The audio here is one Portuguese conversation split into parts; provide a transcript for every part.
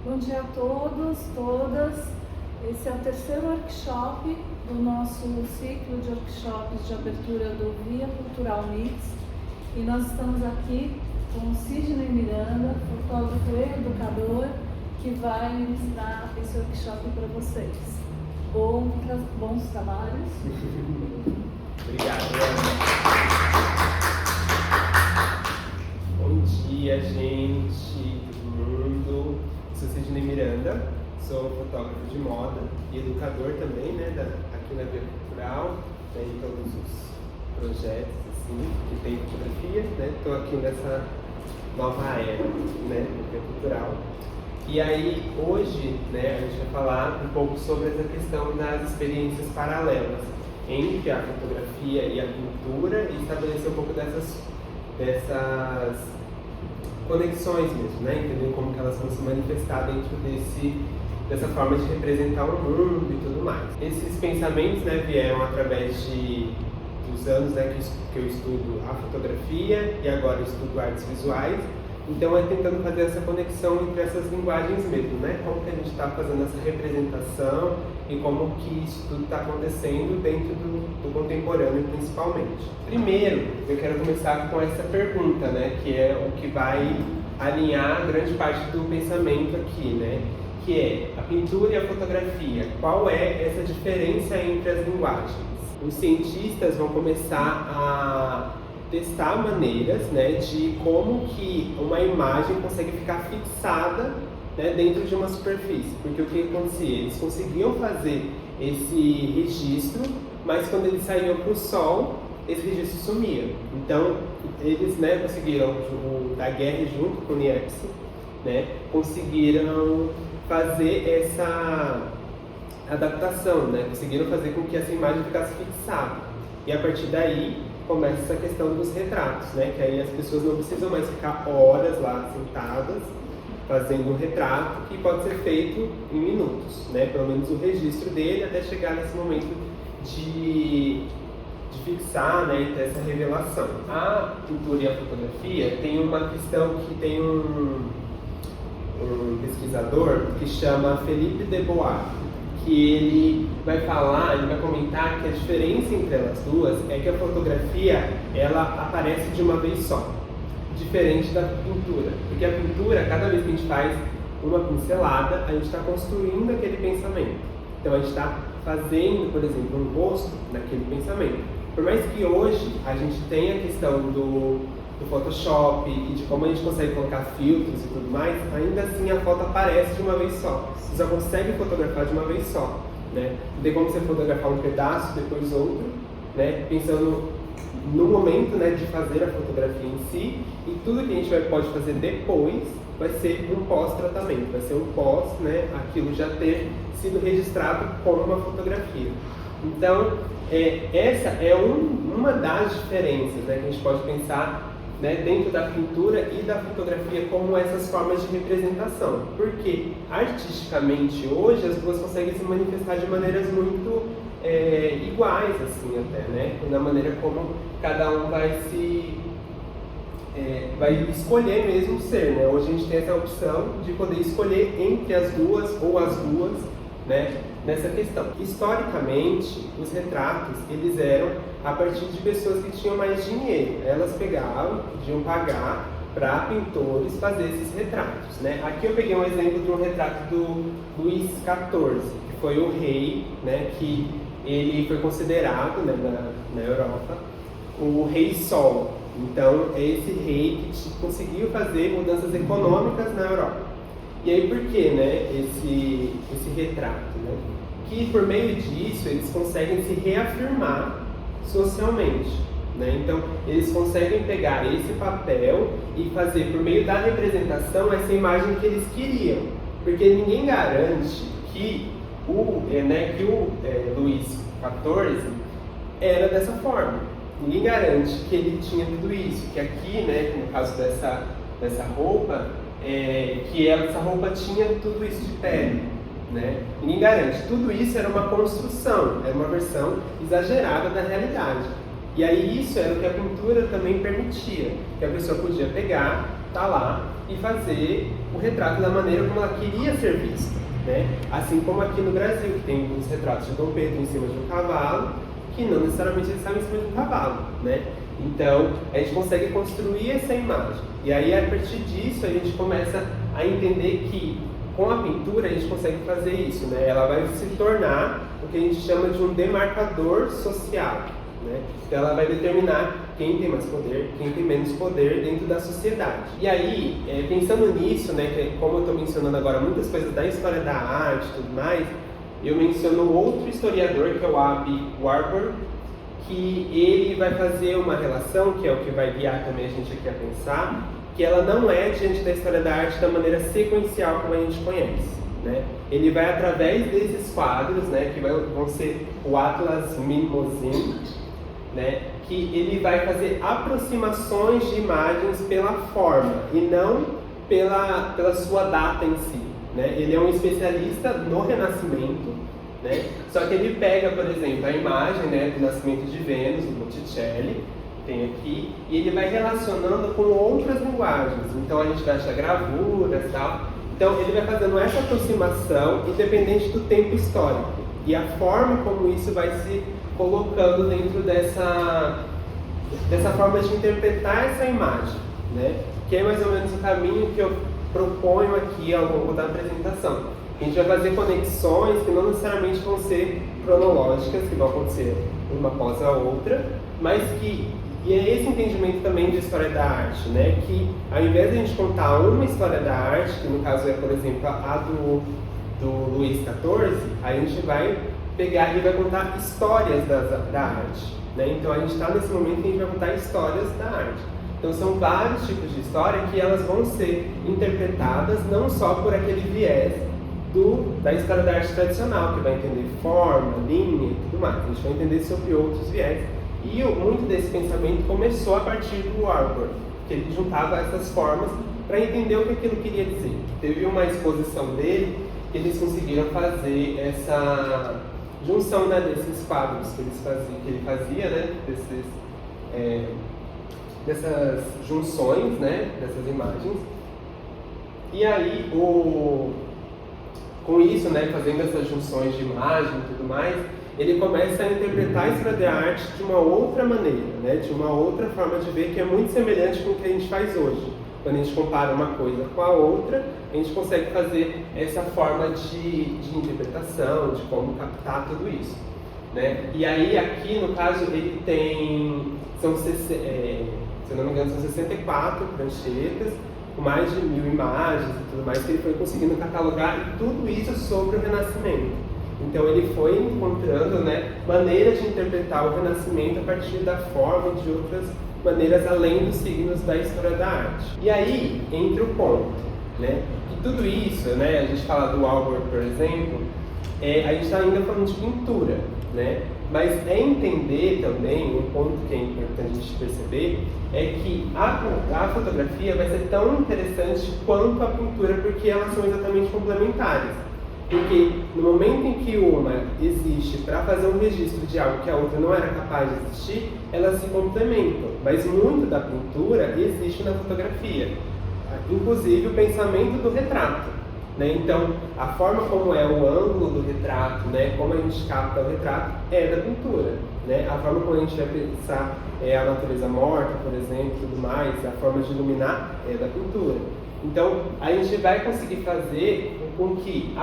Bom dia a todos, todas. Esse é o terceiro workshop do nosso ciclo de workshops de abertura do Via Cultural Mix. E nós estamos aqui com Sidney Miranda, fotógrafo e educador, que vai ministrar esse workshop para vocês. Bons trabalhos. Obrigado, Ana. Bom dia, gente, todo mundo. Sou Sidney Miranda, sou fotógrafo de moda e educador também, né, aqui na Via Cultural, né, em todos os projetos assim, que tem fotografia, né. Estou aqui nessa nova era, né, Via Cultural. E aí, hoje, né, a gente vai falar um pouco sobre essa questão das experiências paralelas entre a fotografia e a pintura e estabelecer um pouco dessas conexões mesmo, né? Entender como que elas vão se manifestar dentro dessa forma de representar o mundo e tudo mais. Esses pensamentos, né, vieram através dos anos, né, que eu estudo a fotografia e agora eu estudo artes visuais. Então é tentando fazer essa conexão entre essas linguagens mesmo, né? Como que a gente está fazendo essa representação e como que isso tudo está acontecendo dentro do contemporâneo principalmente. Primeiro, eu quero começar com essa pergunta, né? Que é o que vai alinhar grande parte do pensamento aqui, né? Que é a pintura e a fotografia. Qual é essa diferença entre as linguagens? Os cientistas vão começar a testar maneiras, né, de como que uma imagem consegue ficar fixada, né, dentro de uma superfície. Porque o que acontecia? Eles conseguiam fazer esse registro, mas quando eles saíam para o sol, esse registro sumia. Então, eles, né, conseguiram, o Daguerre junto com o Niepce, né, conseguiram fazer essa adaptação, né, conseguiram fazer com que essa imagem ficasse fixada. E a partir daí, começa essa questão dos retratos, né? Que aí as pessoas não precisam mais ficar horas lá sentadas fazendo um retrato que pode ser feito em minutos, né? Pelo menos o registro dele até chegar nesse momento de fixar, né? E ter essa revelação. A pintura e a fotografia tem uma questão que tem um pesquisador que chama Philippe de Bois, que ele vai comentar que a diferença entre elas duas é que a fotografia, ela aparece de uma vez só, diferente da pintura. Porque a pintura, cada vez que a gente faz uma pincelada, a gente está construindo aquele pensamento. Então a gente está fazendo, por exemplo, um rosto naquele pensamento. Por mais que hoje a gente tenha a questão do Photoshop e de como a gente consegue colocar filtros e tudo mais, ainda assim a foto aparece de uma vez só. Você só consegue fotografar de uma vez só, né? Não tem como você fotografar um pedaço, depois outro, né? Pensando no momento, né, de fazer a fotografia em si, e tudo que a gente pode fazer depois vai ser um pós-tratamento, vai ser um pós, né, aquilo já ter sido registrado como uma fotografia. Então, essa é uma das diferenças, né, que a gente pode pensar, né, dentro da pintura e da fotografia como essas formas de representação. Porque artisticamente hoje as duas conseguem se manifestar de maneiras muito iguais, assim, até, né? Na maneira como cada um vai escolher mesmo ser, né? Hoje a gente tem essa opção de poder escolher entre as duas ou as duas, né? Nessa questão. Historicamente, os retratos, eles eram a partir de pessoas que tinham mais dinheiro. Elas podiam pagar para pintores fazer esses retratos, né? Aqui eu peguei um exemplo de um retrato do Luís XIV, que foi o rei, né, que ele foi considerado, né, na Europa o rei Sol. Então é esse rei que conseguiu fazer mudanças econômicas na Europa. E aí por que, né, esse retrato? Né? Que por meio disso eles conseguem se reafirmar socialmente. Né? Então eles conseguem pegar esse papel e fazer por meio da representação essa imagem que eles queriam. Porque ninguém garante que o Luís XIV era dessa forma. Ninguém garante que ele tinha tudo isso, que aqui, né, no caso dessa roupa, essa roupa tinha tudo isso de pele, né? Ninguém garante. Tudo isso era uma construção, era uma versão exagerada da realidade. E aí isso era o que a pintura também permitia, que a pessoa podia pegar, tá lá e fazer o retrato da maneira como ela queria ser vista, né? Assim como aqui no Brasil, que tem os retratos de Dom Pedro em cima de um cavalo, que não necessariamente ele estava em cima de um cavalo, né? Então, a gente consegue construir essa imagem. E aí, a partir disso, a gente começa a entender que, com a pintura, a gente consegue fazer isso, né? Ela vai se tornar o que a gente chama de um demarcador social, né? Então, ela vai determinar quem tem mais poder, quem tem menos poder dentro da sociedade. E aí, pensando nisso, né, que como eu estou mencionando agora muitas coisas da história da arte e tudo mais, eu menciono outro historiador, que é o Aby Warburg, que ele vai fazer uma relação, que é o que vai guiar também a gente aqui a pensar, que ela não é diante da história da arte da maneira sequencial como a gente conhece, né? Ele vai através desses quadros, né, que vão ser o Atlas Mimosine, né, que ele vai fazer aproximações de imagens pela forma e não pela sua data em si, né? Ele é um especialista no Renascimento, né? Só que ele pega, por exemplo, a imagem, né, do Nascimento de Vênus, do Botticelli, tem aqui, e ele vai relacionando com outras linguagens. Então a gente vai achar gravuras e tal. Então ele vai fazendo essa aproximação independente do tempo histórico e a forma como isso vai se colocando dentro dessa forma de interpretar essa imagem, né? Que é mais ou menos o caminho que eu proponho aqui ao longo da apresentação. A gente vai fazer conexões que não necessariamente vão ser cronológicas, que vão acontecer uma após a outra, mas que e é esse entendimento também de história da arte, né? Que ao invés de a gente contar uma história da arte, que no caso é, por exemplo, a do Luís XIV, a gente vai pegar e vai contar histórias da arte, né? Então a gente está nesse momento que a gente vai contar histórias da arte. Então são vários tipos de história que elas vão ser interpretadas não só por aquele viés da história da arte tradicional, que vai entender forma, linha e tudo mais. A gente vai entender sobre outros viés. E muito desse pensamento começou a partir do Warburg, que ele juntava essas formas para entender o que aquilo queria dizer. Teve uma exposição dele que eles conseguiram fazer essa junção, né, desses quadros que ele fazia, né, dessas junções, né, dessas imagens. E aí, com isso, né, fazendo essas junções de imagem e tudo mais, ele começa a interpretar a história da arte de uma outra maneira, né, de uma outra forma de ver que é muito semelhante com o que a gente faz hoje. Quando a gente compara uma coisa com a outra, a gente consegue fazer essa forma de interpretação, de como captar tudo isso, né? E aí, aqui, no caso, ele tem, se eu não me engano, são 64 pranchetas, com mais de 1000 imagens e tudo mais, que ele foi conseguindo catalogar, e tudo isso sobre o Renascimento. Então ele foi encontrando, né, maneiras de interpretar o Renascimento a partir da forma e de outras maneiras além dos signos da história da arte. E aí entra o ponto, né, que tudo isso, né, a gente fala do Warburg, por exemplo, a gente está ainda falando de pintura, né, mas entender também, um ponto que é importante a gente perceber, é que a fotografia vai ser tão interessante quanto a pintura, porque elas são exatamente complementares. Porque no momento em que uma existe para fazer um registro de algo que a outra não era capaz de existir, elas se complementam. Mas muito da pintura existe na fotografia, inclusive o pensamento do retrato, né? Então, a forma como é o ângulo do retrato, né? Como a gente capta o retrato, é da pintura, né? A forma como a gente vai pensar a natureza morta, por exemplo, tudo mais, a forma de iluminar é da pintura. Então, a gente vai conseguir fazer com que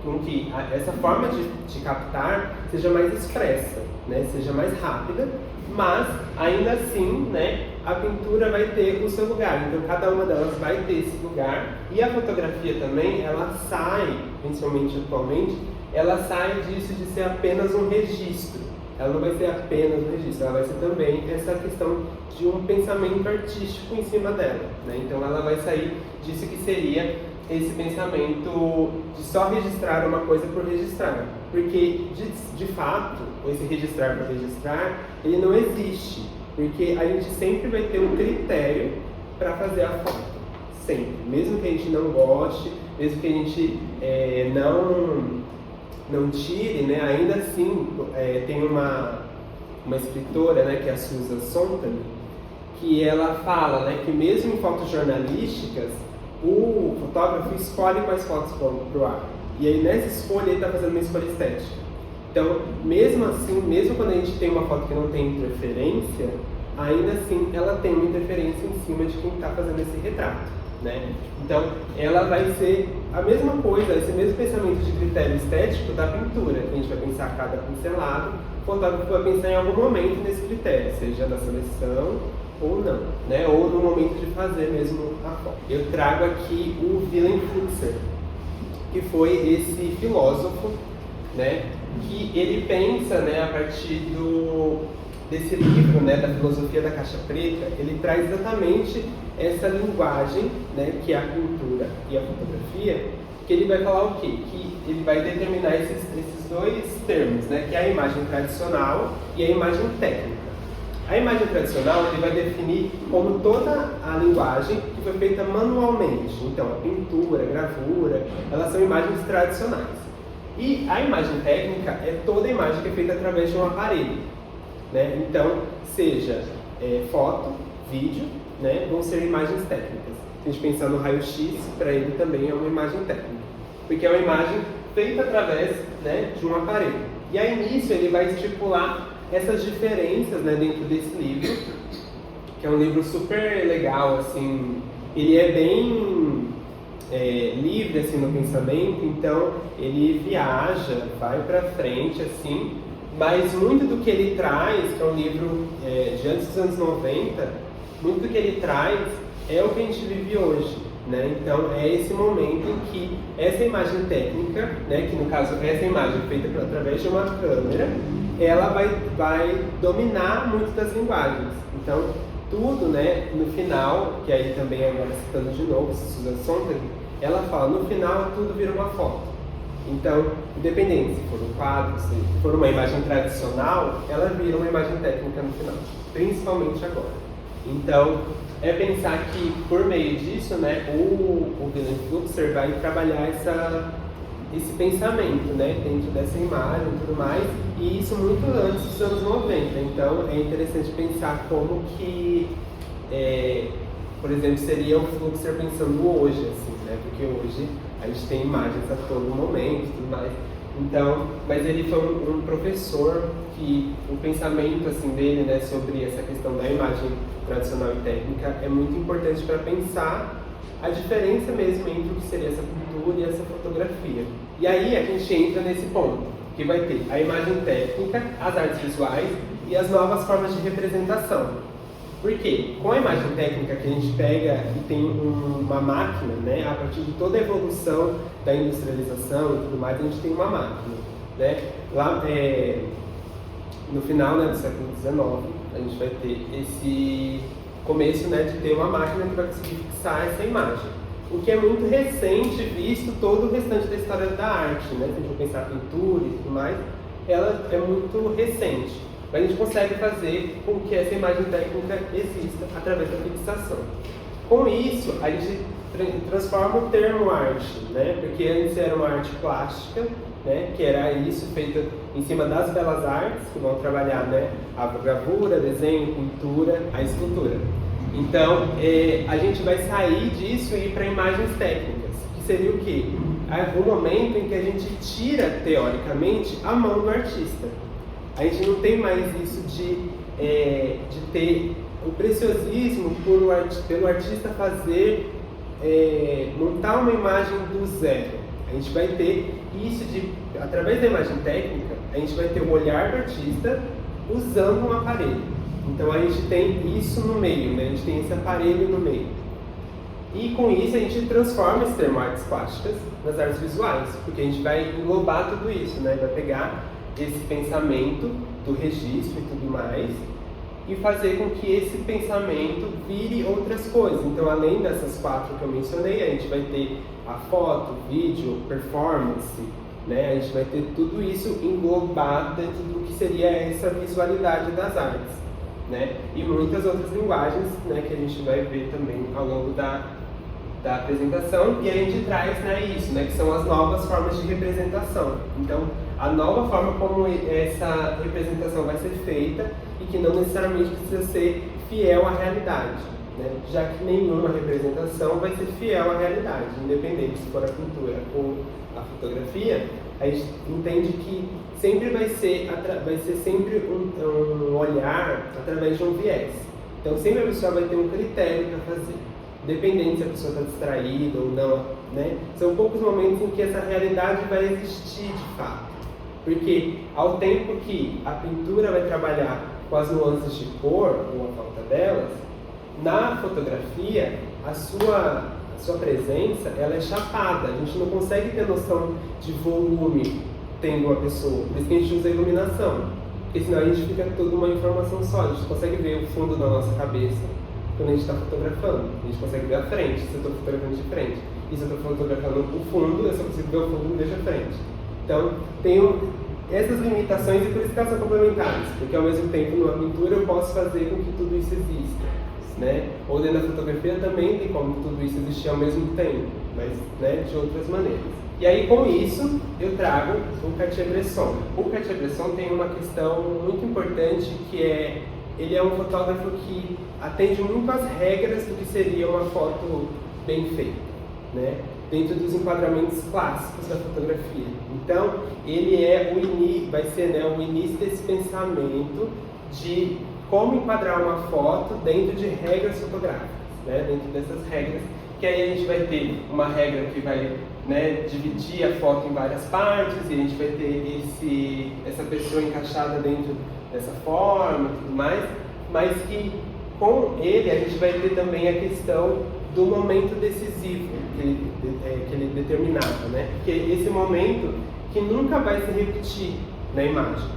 com que essa forma de captar seja mais expressa, né? Seja mais rápida, mas ainda assim, né, a pintura vai ter o seu lugar. Então cada uma delas vai ter esse lugar, e a fotografia também, ela sai, principalmente atualmente, ela sai disso de ser apenas um registro. Ela não vai ser apenas um registro, ela vai ser também essa questão de um pensamento artístico em cima dela, né? Então ela vai sair disso que seria esse pensamento de só registrar uma coisa por registrar. Porque, de fato, esse registrar por registrar, ele não existe. Porque a gente sempre vai ter um critério para fazer a foto. Sempre. Mesmo que a gente não goste, mesmo que a gente não tire, né? Ainda assim, tem uma escritora, né, que é a Susan Sontag, que ela fala, né, que mesmo em fotos jornalísticas, o fotógrafo escolhe quais fotos vão para o ar. E aí nessa escolha ele está fazendo uma escolha estética. Então, mesmo assim, mesmo quando a gente tem uma foto que não tem interferência, ainda assim ela tem uma interferência em cima de quem está fazendo esse retrato, né? Então, ela vai ser a mesma coisa, esse mesmo pensamento de critério estético da pintura. A gente vai pensar cada pincelado, o fotógrafo vai pensar em algum momento nesse critério, seja na seleção ou não, né? Ou no momento de fazer mesmo a foto. Eu trago aqui o Wilhelm Fluxer, que foi esse filósofo, né, que ele pensa, né, a partir desse livro, né, da filosofia da caixa preta. Ele traz exatamente essa linguagem, né, que é a pintura e a fotografia, que ele vai falar o quê? Que ele vai determinar esses dois termos, né, que é a imagem tradicional e a imagem técnica. A imagem tradicional ele vai definir como toda a linguagem que foi feita manualmente. Então, a pintura, a gravura, elas são imagens tradicionais. E a imagem técnica é toda a imagem que é feita através de um aparelho, né? Então, seja foto, vídeo, né, vão ser imagens técnicas. Se a gente pensar no raio-x, para ele também é uma imagem técnica, porque é uma imagem feita através, né, de um aparelho. E aí nisso ele vai estipular essas diferenças, né, dentro desse livro, que é um livro super legal, assim, ele é bem livre, assim, no pensamento, então ele viaja, vai para frente, assim, mas muito do que ele traz, que é um livro de antes dos anos 90, muito do que ele traz é o que a gente vive hoje, né? Então é esse momento em que essa imagem técnica, né, que no caso essa imagem feita através de uma câmera, ela vai dominar muito das linguagens. Então tudo, né, no final, que aí também agora citando de novo Susan Sontag, ela fala, no final tudo vira uma foto. Então, independente se for um quadro, se for uma imagem tradicional, ela vira uma imagem técnica no final, principalmente agora. Então, é pensar que por meio disso, né, o Wilhelm Fluxer vai trabalhar esse pensamento, né, dentro dessa imagem e tudo mais, e isso muito antes dos anos 90. Então, é interessante pensar como que, por exemplo, seria o Fluxer pensando hoje, assim, né, porque hoje a gente tem imagens a todo momento e tudo mais. Então, mas ele foi um professor que o pensamento, assim, dele, né, sobre essa questão da imagem tradicional e técnica é muito importante para pensar a diferença mesmo entre o que seria essa pintura e essa fotografia. E aí a gente entra nesse ponto, que vai ter a imagem técnica, as artes visuais e as novas formas de representação. Por quê? Com a imagem técnica que a gente pega e tem uma máquina, né, a partir de toda a evolução da industrialização e tudo mais, a gente tem uma máquina, né? Lá no final, né, do século XIX, a gente vai ter esse começo, né, de ter uma máquina que vai conseguir fixar essa imagem. O que é muito recente, visto todo o restante da história da arte, né? Se a gente for pensar pintura e tudo mais, ela é muito recente. Mas a gente consegue fazer com que essa imagem técnica exista através da fixação. Com isso, a gente transforma o termo arte, né? Porque antes era uma arte plástica, né? Que era isso, feita em cima das belas artes, que vão trabalhar, né, a gravura, desenho, pintura, a escultura. Então, a gente vai sair disso e ir para imagens técnicas, que seria o quê? O momento em que a gente tira, teoricamente, a mão do artista. A gente não tem mais isso de ter o preciosismo pelo artista fazer, montar uma imagem do zero. A gente vai ter isso através da imagem técnica, a gente vai ter o olhar do artista usando um aparelho. Então a gente tem isso no meio, né? A gente tem esse aparelho no meio. E com isso a gente transforma esse termo artes plásticas nas artes visuais, porque a gente vai englobar tudo isso, né? Vai pegar esse pensamento do registro e tudo mais e fazer com que esse pensamento vire outras coisas. Então, além dessas 4 que eu mencionei, a gente vai ter a foto, vídeo, performance, né? A gente vai ter tudo isso englobado dentro do que seria essa visualidade das artes, né? E muitas outras linguagens, né, que a gente vai ver também ao longo da apresentação, e a gente traz, né, isso, né, que são as novas formas de representação. Então, a nova forma como essa representação vai ser feita e que não necessariamente precisa ser fiel à realidade, né? Já que nenhuma representação vai ser fiel à realidade, independente se for a pintura ou a fotografia. A gente entende que sempre vai ser sempre um olhar através de um viés. Então sempre a pessoa vai ter um critério para fazer, dependendo se a pessoa está distraída ou não, né? São poucos momentos em que essa realidade vai existir de fato. Porque ao tempo que a pintura vai trabalhar com as nuances de cor ou a falta delas, na fotografia a sua presença ela é chapada. A gente não consegue ter noção de volume tendo uma pessoa, por isso que a gente usa a iluminação, porque senão a gente fica toda uma informação só. A gente consegue ver o fundo da nossa cabeça quando a gente está fotografando, a gente consegue ver a frente, se eu estou fotografando de frente, e se eu estou fotografando o fundo, eu só consigo ver o fundo e vejo a frente. Então, tem essas limitações e por isso que elas são complementares, porque ao mesmo tempo numa pintura eu posso fazer com que tudo isso exista, né? Ou dentro da fotografia também tem como tudo isso existir ao mesmo tempo, mas, né, de outras maneiras. E aí com isso eu trago o Cartier-Bresson. O Cartier-Bresson tem uma questão muito importante que é, ele é um fotógrafo que atende muito às regras do que seria uma foto bem feita, né? Dentro dos enquadramentos clássicos da fotografia. Então, ele é vai ser, né, o início desse pensamento de como enquadrar uma foto dentro de regras fotográficas, né, dentro dessas regras, que aí a gente vai ter uma regra que vai, né, dividir a foto em várias partes, e a gente vai ter essa pessoa encaixada dentro dessa forma e tudo mais, mas que com ele a gente vai ter também a questão do momento decisivo que ele determinava, né? Que é esse momento que nunca vai se repetir na imagem,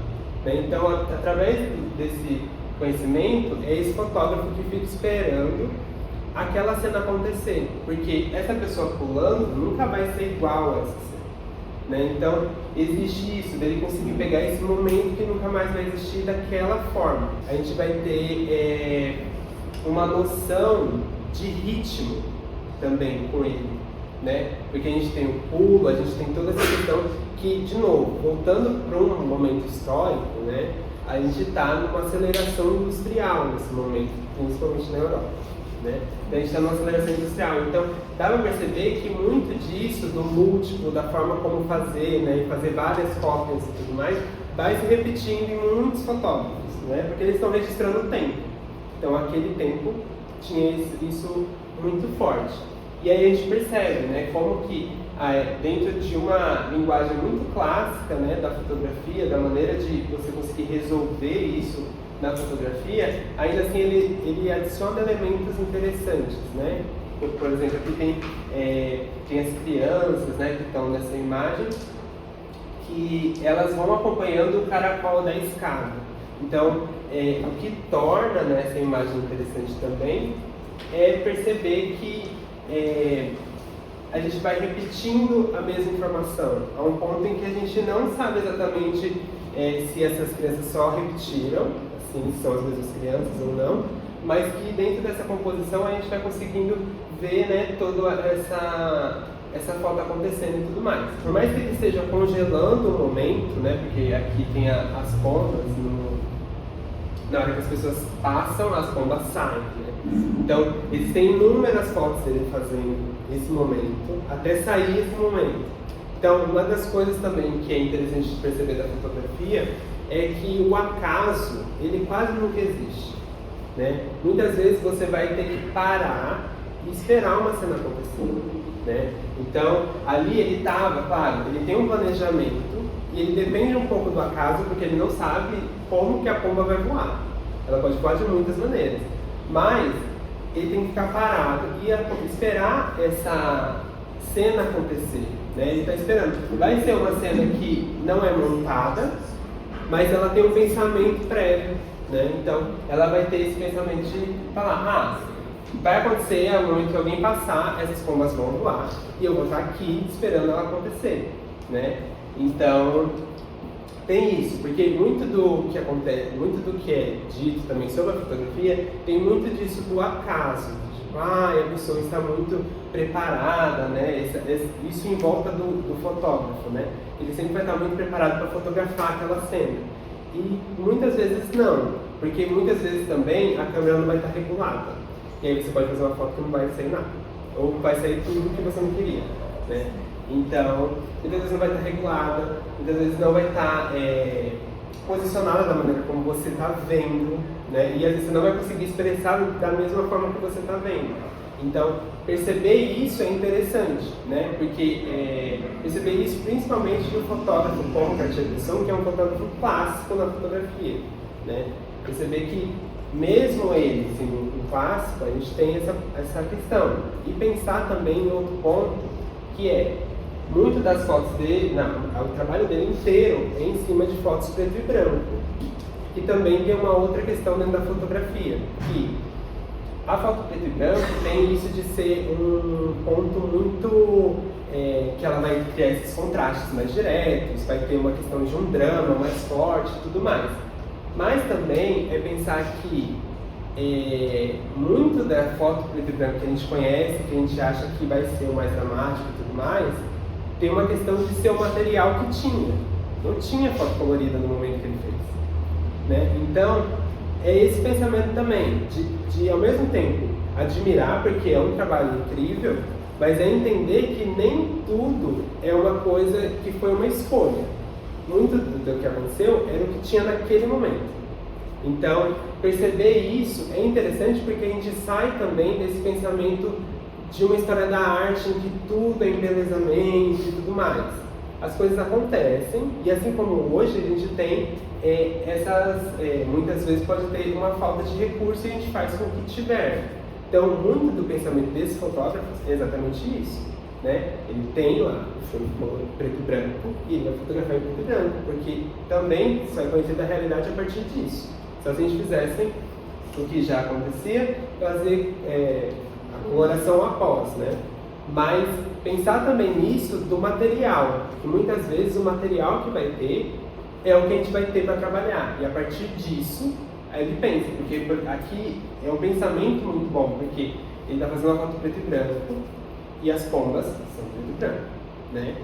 né? Então, através desse conhecimento, é esse fotógrafo que fica esperando aquela cena acontecer, porque essa pessoa pulando nunca vai ser igual a essa cena, né? Então, existe isso, dele conseguir pegar esse momento que nunca mais vai existir daquela forma. A gente vai ter uma noção de ritmo também com ele, né? Porque a gente tem o pulo, a gente tem toda essa questão que, de novo, voltando para um momento histórico, né? A gente está numa aceleração industrial nesse momento, principalmente na Europa, né? Então a gente está numa aceleração industrial. Então dá para perceber que muito disso, do múltiplo, da forma como fazer, né? E fazer várias cópias e tudo mais, vai se repetindo em muitos fotógrafos, né? Porque eles estão registrando o tempo. Então aquele tempo tinha isso muito forte. E aí a gente percebe, né, como que dentro de uma linguagem muito clássica, né, da fotografia, da maneira de você conseguir resolver isso na fotografia, ainda assim ele adiciona elementos interessantes, né? Por exemplo, aqui tem as crianças, né, que estão nessa imagem, que elas vão acompanhando o caracol da escada. Então, o que torna, né, essa imagem interessante também é perceber que a gente vai repetindo a mesma informação, a um ponto em que a gente não sabe exatamente se essas crianças só repetiram, assim, se são as mesmas crianças ou não, mas que dentro dessa composição a gente vai conseguindo ver, né, toda essa foto acontecendo e tudo mais. Por mais que ele esteja congelando o momento, né, porque aqui tem as pombas, na hora que as pessoas passam, as pombas saem, né? Então, existem inúmeras fotos dele fazendo esse momento, até sair esse momento. Então, uma das coisas também que é interessante de perceber da fotografia é que o acaso, ele quase nunca existe, né? Muitas vezes você vai ter que parar e esperar uma cena acontecer. né? Então, ali ele estava, claro, ele tem um planejamento e ele depende um pouco do acaso, porque ele não sabe como que a pomba vai voar. Ela pode voar de muitas maneiras, mas ele tem que ficar parado e esperar essa cena acontecer, né? Ele está esperando. Vai ser uma cena que não é montada, mas ela tem um pensamento prévio, né? Então, ela vai ter esse pensamento de falar, vai acontecer ao momento que alguém passar, essas pombas vão voar e eu vou estar aqui esperando ela acontecer, né? Então, tem isso, porque muito do que acontece, muito do que é dito também sobre a fotografia, tem muito disso do acaso. Tipo, a pessoa está muito preparada, né? Isso em volta do fotógrafo, né? Ele sempre vai estar muito preparado para fotografar aquela cena. E muitas vezes não, porque muitas vezes também a câmera não vai estar regulada. E aí você pode fazer uma foto que não vai sair nada, ou vai sair tudo que você não queria, né? Então, muitas vezes não vai estar regulada, muitas vezes não vai estar posicionada da maneira como você está vendo, né? E às vezes você não vai conseguir expressar da mesma forma que você está vendo. Então, perceber isso é interessante, né? Porque perceber isso principalmente do fotógrafo como Cartier-Bresson, que é um fotógrafo clássico na fotografia, né? Perceber que mesmo ele sendo um clássico, a gente tem essa questão. E pensar também em outro ponto, que é muito das fotos dele, o trabalho dele inteiro é em cima de fotos preto e branco. E também tem uma outra questão dentro da fotografia, que a foto preto e branco tem isso de ser um ponto muito que ela vai criar esses contrastes mais diretos, vai ter uma questão de um drama mais forte e tudo mais. Mas também é pensar que muito da foto preto e branco que a gente conhece, que a gente acha que vai ser o mais dramático e tudo mais, tem uma questão de ser o material que tinha. Não tinha foto colorida no momento que ele fez, né? Então, é esse pensamento também, de ao mesmo tempo admirar, porque é um trabalho incrível, mas é entender que nem tudo é uma coisa que foi uma escolha. Muito do que aconteceu era o que tinha naquele momento. Então, perceber isso é interessante porque a gente sai também desse pensamento de uma história da arte em que tudo é embelezamento e tudo mais. As coisas acontecem e assim como hoje a gente tem muitas vezes pode ter uma falta de recurso e a gente faz com o que tiver. Então, muito do pensamento desses fotógrafos é exatamente isso, né? Ele tem lá o filme preto e branco e ele vai fotografar em preto e branco, porque também você vai conhecer da realidade a partir disso. Então, se a gente fizesse o que já acontecia, fazer a coloração após, né? Mas pensar também nisso do material, que muitas vezes o material que vai ter é o que a gente vai ter para trabalhar. E a partir disso, aí ele pensa, porque aqui é um pensamento muito bom, porque ele está fazendo uma foto preto e branco e as pombas são preto e branco, né?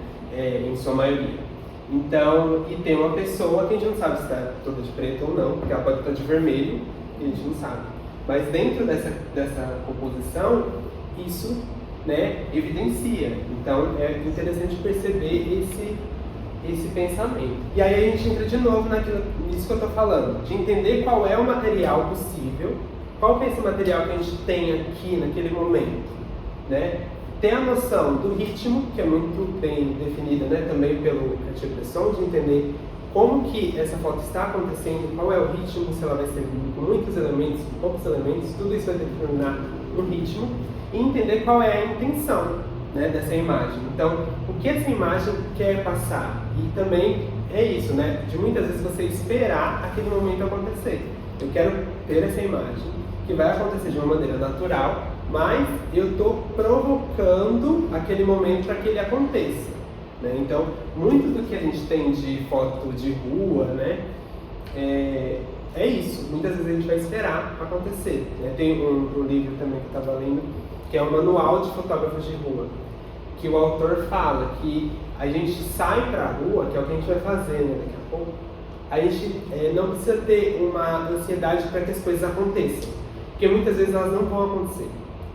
Em sua maioria. Então, e tem uma pessoa que a gente não sabe se está toda de preto ou não, porque ela pode estar de vermelho e a gente não sabe. Mas dentro dessa composição, isso, né, evidencia. Então, é interessante perceber esse pensamento. E aí a gente entra de novo nisso que eu estou falando, de entender qual é o material possível, qual que é esse material que a gente tem aqui naquele momento, né? Ter a noção do ritmo, que é muito bem definida, né, também pelo Cartier-Bresson, de entender como que essa foto está acontecendo, qual é o ritmo, se ela vai ser com muitos elementos, com poucos elementos, tudo isso vai determinar o ritmo, e entender qual é a intenção, né, dessa imagem. Então, o que essa imagem quer passar? E também é isso, né, de muitas vezes você esperar aquele momento acontecer. Eu quero ter essa imagem que vai acontecer de uma maneira natural, mas eu estou provocando aquele momento para que ele aconteça, né? Então, muito do que a gente tem de foto de rua, né, é isso. Muitas vezes a gente vai esperar acontecer, né? Tem um livro também que eu estava lendo, que é o Manual de Fotógrafos de Rua, que o autor fala que a gente sai para a rua, que é o que a gente vai fazer, né, daqui a pouco, a gente não precisa ter uma ansiedade para que as coisas aconteçam, porque muitas vezes elas não vão acontecer,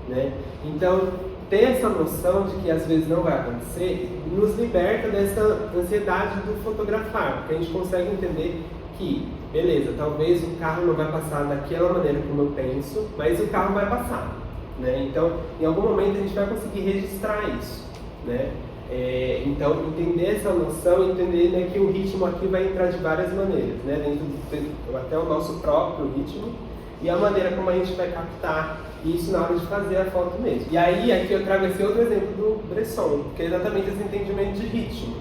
né? Então, ter essa noção de que às vezes não vai acontecer nos liberta dessa ansiedade do fotografar, porque a gente consegue entender que, beleza, talvez o carro não vai passar daquela maneira como eu penso, mas o carro vai passar. né? Então, em algum momento a gente vai conseguir registrar isso, né? Então, entender essa noção, entender, né, que o ritmo aqui vai entrar de várias maneiras, né? Até o nosso próprio ritmo e a maneira como a gente vai captar isso na hora de fazer a foto mesmo. E aí, aqui eu trago esse outro exemplo do Bresson, que é exatamente esse entendimento de ritmo,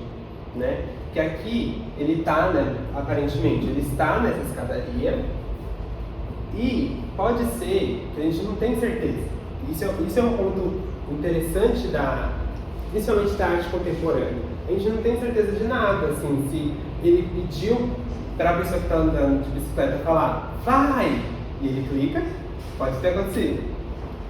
né? Que aqui ele está, né, aparentemente, ele está nessa escadaria e pode ser que a gente não tem certeza. Isso é um ponto interessante principalmente da arte contemporânea. A gente não tem certeza de nada, assim, se ele pediu para a pessoa que está andando de bicicleta falar, vai! E ele clica, pode ter acontecido.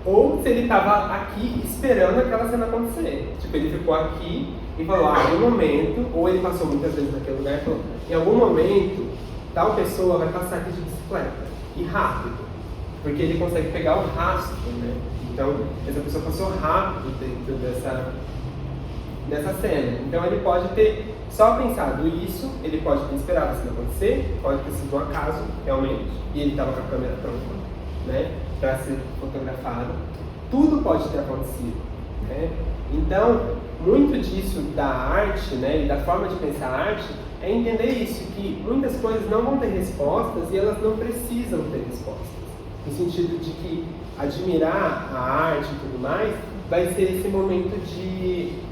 Ou se ele estava aqui esperando aquela cena acontecer. Tipo, ele ficou aqui e falou, em algum momento, ou ele passou muitas vezes naquele lugar e falou, em algum momento, tal pessoa vai passar aqui de bicicleta, e rápido, porque ele consegue pegar o rastro, né? Então, essa pessoa passou rápido dentro dessa cena. Então, ele pode ter só pensado isso, ele pode ter esperado a cena acontecer, pode ter sido um acaso, realmente, e ele estava com a câmera pronta, né, para ser fotografado. Tudo pode ter acontecido, né? Então, muito disso da arte, né, e da forma de pensar a arte, é entender isso, que muitas coisas não vão ter respostas e elas não precisam ter respostas. No sentido de que admirar a arte e tudo mais vai ser esse momento de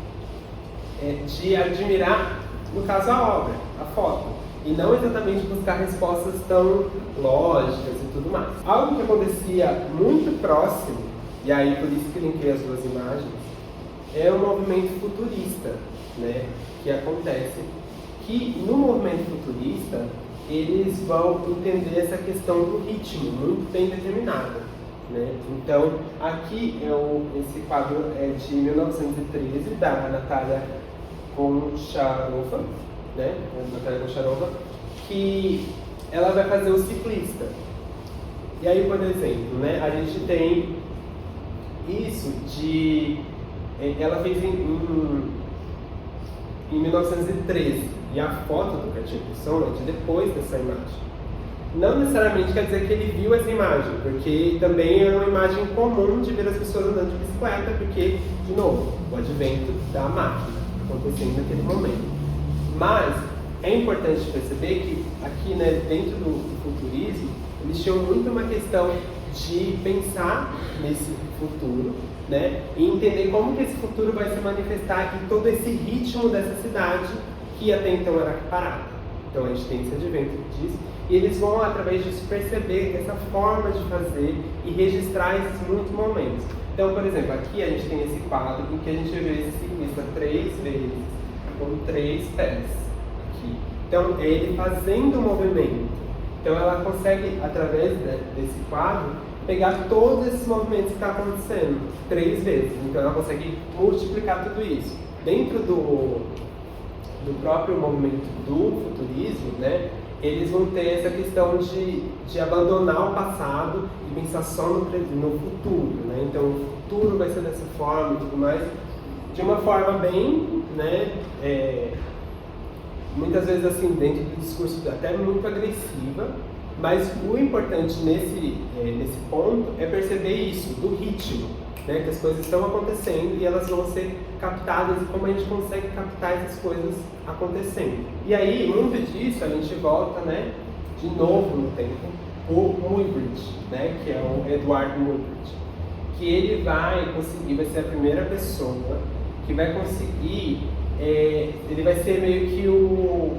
admirar, no caso, a obra, a foto, e não exatamente buscar respostas tão lógicas e tudo mais. Algo que acontecia muito próximo, e aí por isso que linkei as duas imagens, é o movimento futurista, né, que acontece, que no movimento futurista eles vão entender essa questão do ritmo muito bem determinada, né? Então, aqui esse quadro é de 1913, da Natália Goncharova, né? Natália Goncharova, que ela vai fazer o ciclista. E aí, por exemplo, né, a gente tem isso de... Ela fez em 1913, e a foto do Cartier-Bresson é de depois dessa imagem. Não necessariamente quer dizer que ele viu essa imagem, porque também é uma imagem comum de ver as pessoas andando de bicicleta, porque, de novo, o advento da máquina acontecendo naquele momento. Mas é importante perceber que aqui, né, dentro do futurismo, eles tinham muito uma questão de pensar nesse futuro, né, e entender como que esse futuro vai se manifestar em todo esse ritmo dessa cidade que até então era parada. Então a gente tem esse advento disso, e eles vão, através disso, perceber essa forma de fazer e registrar esses muitos momentos. Então, por exemplo, aqui a gente tem esse quadro em que a gente vê esse ciclista 3 vezes, com 3 pés. Aqui. Então, é ele fazendo o movimento. Então, ela consegue, através desse quadro, pegar todos esses movimentos que estão acontecendo 3 vezes. Então, ela consegue multiplicar tudo isso. Dentro do próprio movimento do futurismo, né, eles vão ter essa questão de abandonar o passado e pensar só no futuro, né? Então o futuro vai ser dessa forma e tudo mais, de uma forma bem, né, muitas vezes assim, dentro do discurso até muito agressiva, mas o importante nesse ponto é perceber isso, do ritmo, né, que as coisas estão acontecendo e elas vão ser captadas e como a gente consegue captar essas coisas acontecendo. E aí, muito disso, a gente volta, né, de novo no tempo, o Muybridge, né, que é o Edward Muybridge, que ele vai ser a primeira pessoa que vai conseguir, ele vai ser meio que o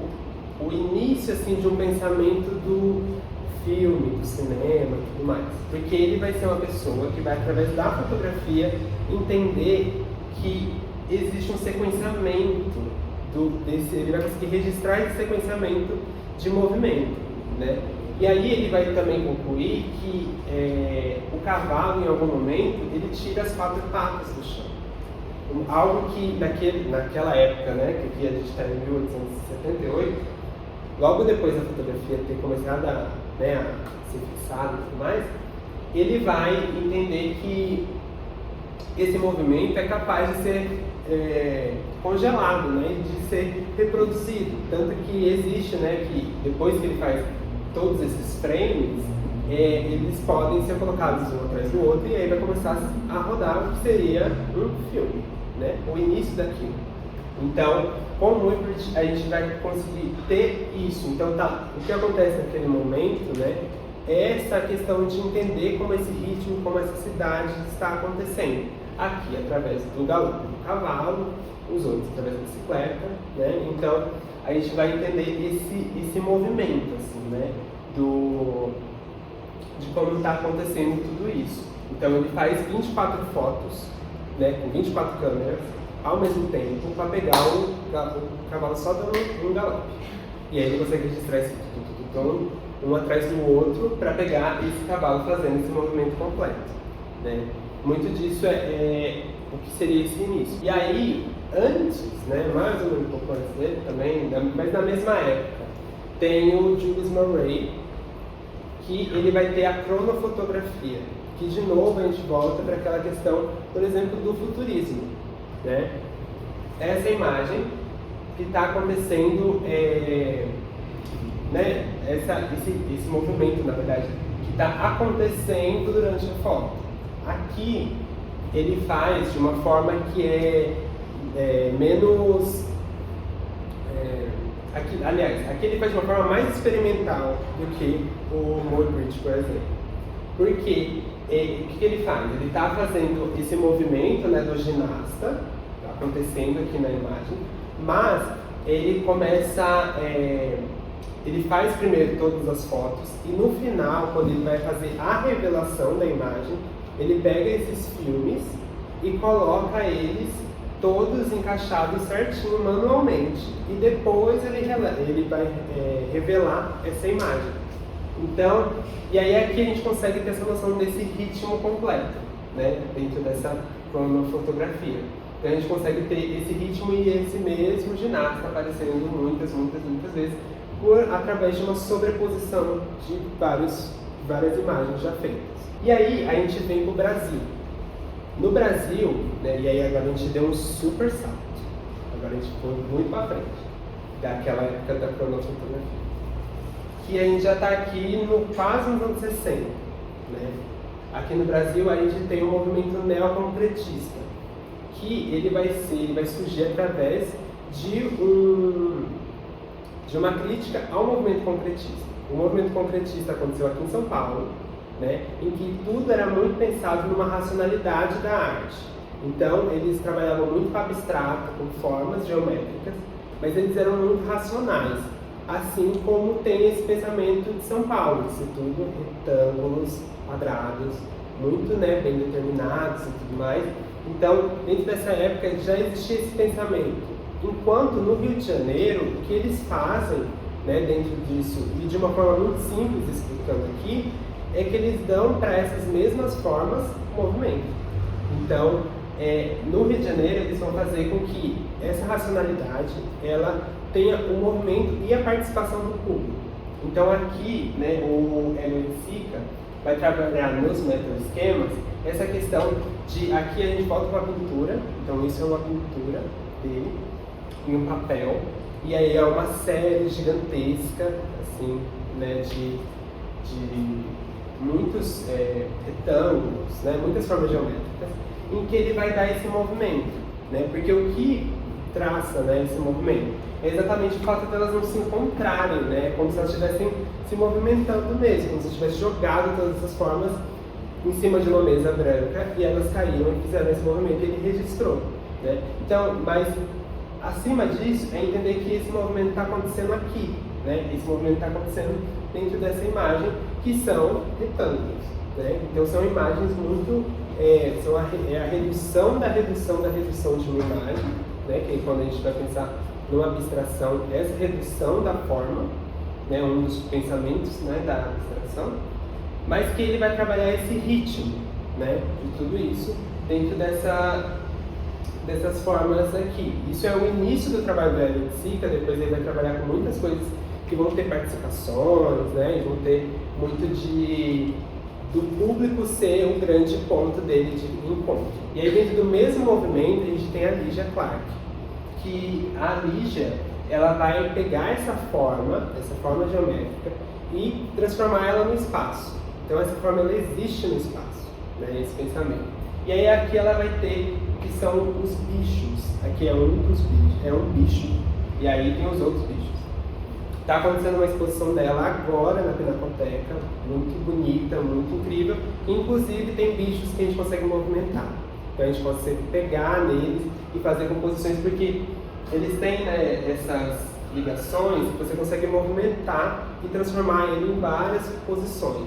início, assim, de um pensamento do filme, do cinema e tudo mais, porque ele vai ser uma pessoa que vai, através da fotografia, entender que existe um sequenciamento ele vai conseguir registrar esse sequenciamento de movimento, né? E aí ele vai também concluir que o cavalo, em algum momento, ele tira as 4 patas do chão. Algo que naquela época, né, que aqui a gente está em 1878, logo depois da fotografia ter começado a ser fixada e tudo mais, ele vai entender que esse movimento é capaz de ser congelado, né, de ser reproduzido. Tanto que existe, né, que depois que ele faz todos esses frames, eles podem ser colocados um atrás do outro e aí vai começar a rodar o que seria um filme, né? O início daquilo. Então, com o Muipert, a gente vai conseguir ter isso. Então, o que acontece naquele momento, né, é essa questão de entender como esse ritmo, como essa cidade está acontecendo. Aqui, através do galope do cavalo, os outros através da bicicleta, né? Então, a gente vai entender esse movimento, assim, né, de como está acontecendo tudo isso. Então, ele faz 24 fotos, né, com 24 câmeras, ao mesmo tempo, para pegar o cavalo só dando um galope. E aí ele consegue registrar esse tudo, um atrás do outro, para pegar esse cavalo fazendo esse movimento completo, né? Muito disso é o que seria esse início. E aí, antes, né, mais ou menos um pouco antes dele também, mas na mesma época, tem o Julius Murray, que ele vai ter a cronofotografia, que de novo a gente volta para aquela questão, por exemplo, do futurismo, né? Essa imagem que está acontecendo, né, esse movimento, na verdade, que está acontecendo durante a foto. Aqui ele faz de uma forma que menos... aqui ele faz de uma forma mais experimental do que o Muipert, por exemplo. Porque o que ele faz? Ele está fazendo esse movimento, né, do ginasta, está acontecendo aqui na imagem, mas ele começa... ele faz primeiro todas as fotos e no final, quando ele vai fazer a revelação da imagem, ele pega esses filmes e coloca eles todos encaixados certinho manualmente e depois ele vai revelar essa imagem. Então, e aí aqui a gente consegue ter essa noção desse ritmo completo, né, dentro dessa cronofotografia. Então a gente consegue ter esse ritmo e esse mesmo ginasta aparecendo muitas vezes através de uma sobreposição de várias imagens já feitas. E aí a gente vem para o Brasil. No Brasil, né, e aí agora a gente deu um super salto. Agora a gente foi muito para frente daquela época da cronofotografia. Que a gente já está aqui quase nos anos 60. Né? Aqui no Brasil a gente tem um movimento neoconcretista, que ele vai surgir através de uma crítica ao movimento concretista. O movimento concretista aconteceu aqui em São Paulo, né, em que tudo era muito pensado numa racionalidade da arte. Então, eles trabalhavam muito com abstrato, com formas geométricas, mas eles eram muito racionais, assim como tem esse pensamento de São Paulo, de ser tudo retângulos, quadrados, muito, né, bem determinados e tudo mais. Então, dentro dessa época já existia esse pensamento. Enquanto no Rio de Janeiro, o que eles fazem, né, dentro disso, e de uma forma muito simples explicando aqui, é que eles dão para essas mesmas formas movimento. Então, no Rio de Janeiro, eles vão fazer com que essa racionalidade ela tenha o movimento e a participação do público. Então, aqui, né, o Hélio de Sica vai trabalhar nos metaesquemas essa questão de, aqui a gente volta para a pintura, então isso é uma pintura dele, em um papel, e aí é uma série gigantesca, assim, né, de muitos retângulos, né, muitas formas geométricas, em que ele vai dar esse movimento, né, porque o que traça, né, esse movimento é exatamente o fato de elas não se encontrarem, né, como se elas estivessem se movimentando mesmo, como se tivesse jogado todas essas formas em cima de uma mesa branca e elas caíram e fizeram esse movimento e ele registrou, né. Então, mas acima disso é entender que esse movimento está acontecendo aqui, né, esse movimento está acontecendo dentro dessa imagem, que são retângulos, né? Então são imagens muito, são a redução da redução da redução de uma imagem, né? Que quando a gente vai pensar numa abstração, essa redução da forma, né? Um dos pensamentos, né, da abstração, mas que ele vai trabalhar esse ritmo, né, de tudo isso dentro dessas formas aqui. Isso é o início do trabalho do Hélio de Sica, depois ele vai trabalhar com muitas coisas que vão ter participações, né, e vão ter muito do público ser um grande ponto dele de encontro. E aí dentro do mesmo movimento a gente tem a Lygia Clark, que a Lygia, ela vai pegar essa forma geométrica e transformar ela no espaço. Então essa forma ela existe no espaço, né, esse pensamento. E aí aqui ela vai ter que são os bichos. Aqui é um dos bichos, é um bicho, e aí tem os outros bichos. Está acontecendo uma exposição dela agora na Pinacoteca, muito bonita, muito incrível. Inclusive tem bichos que a gente consegue movimentar. Então a gente consegue pegar neles e fazer composições, porque eles têm, né, essas ligações que você consegue movimentar e transformar ele em várias posições.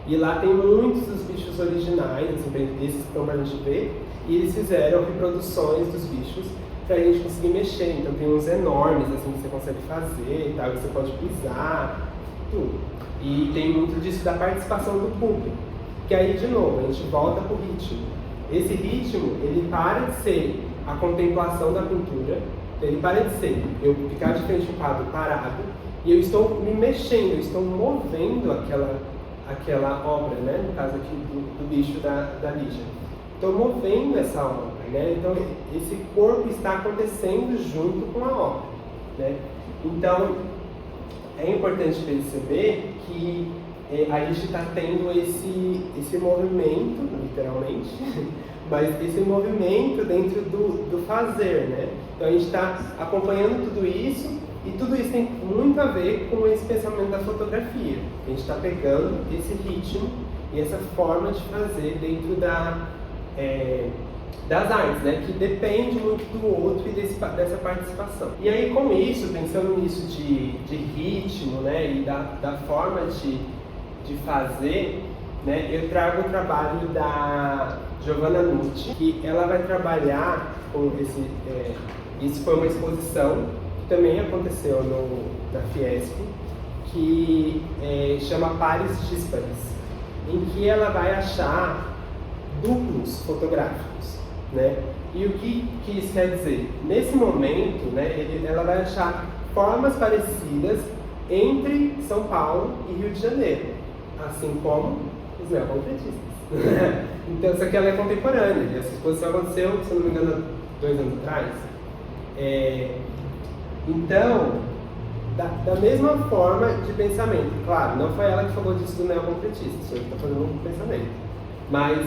E lá tem muitos dos bichos originais, assim, esses que estão para a gente ver, e eles fizeram reproduções dos bichos para a gente conseguir mexer. Então tem uns enormes assim que você consegue fazer e tal, que você pode pisar, tudo. E tem muito disso da participação do público. Que aí, de novo, a gente volta para o ritmo. Esse ritmo, ele para de ser a contemplação da pintura, ele para de ser eu ficar de frente ao quadro parado e eu estou me mexendo, eu estou movendo aquela obra, né? No caso aqui do bicho da Lígia. Estou movendo essa obra, né? Então esse corpo está acontecendo junto com a obra, né? Então é importante perceber que a gente está tendo esse movimento, literalmente, mas esse movimento dentro do fazer, né? Então a gente está acompanhando tudo isso, e tudo isso tem muito a ver com esse pensamento da fotografia. A gente está pegando esse ritmo e essa forma de fazer dentro das artes, né? Que depende muito do outro e dessa participação. E aí, com isso, pensando nisso de ritmo, né? E da forma de fazer, né? Eu trago o trabalho da Giovanna Nucci, que ela vai trabalhar com isso foi uma exposição que também aconteceu na Fiesp, que chama Pares Díspares, em que ela vai achar duplos fotográficos, né? E o que isso quer dizer? Nesse momento, né, ela vai achar formas parecidas entre São Paulo e Rio de Janeiro, assim como os neoconcretistas. Então, isso aqui ela é contemporânea, e essa exposição aconteceu, se não me engano, 2 anos atrás. Então, da mesma forma de pensamento, claro, não foi ela que falou disso do neoconcretista, isso está fazendo um pensamento, mas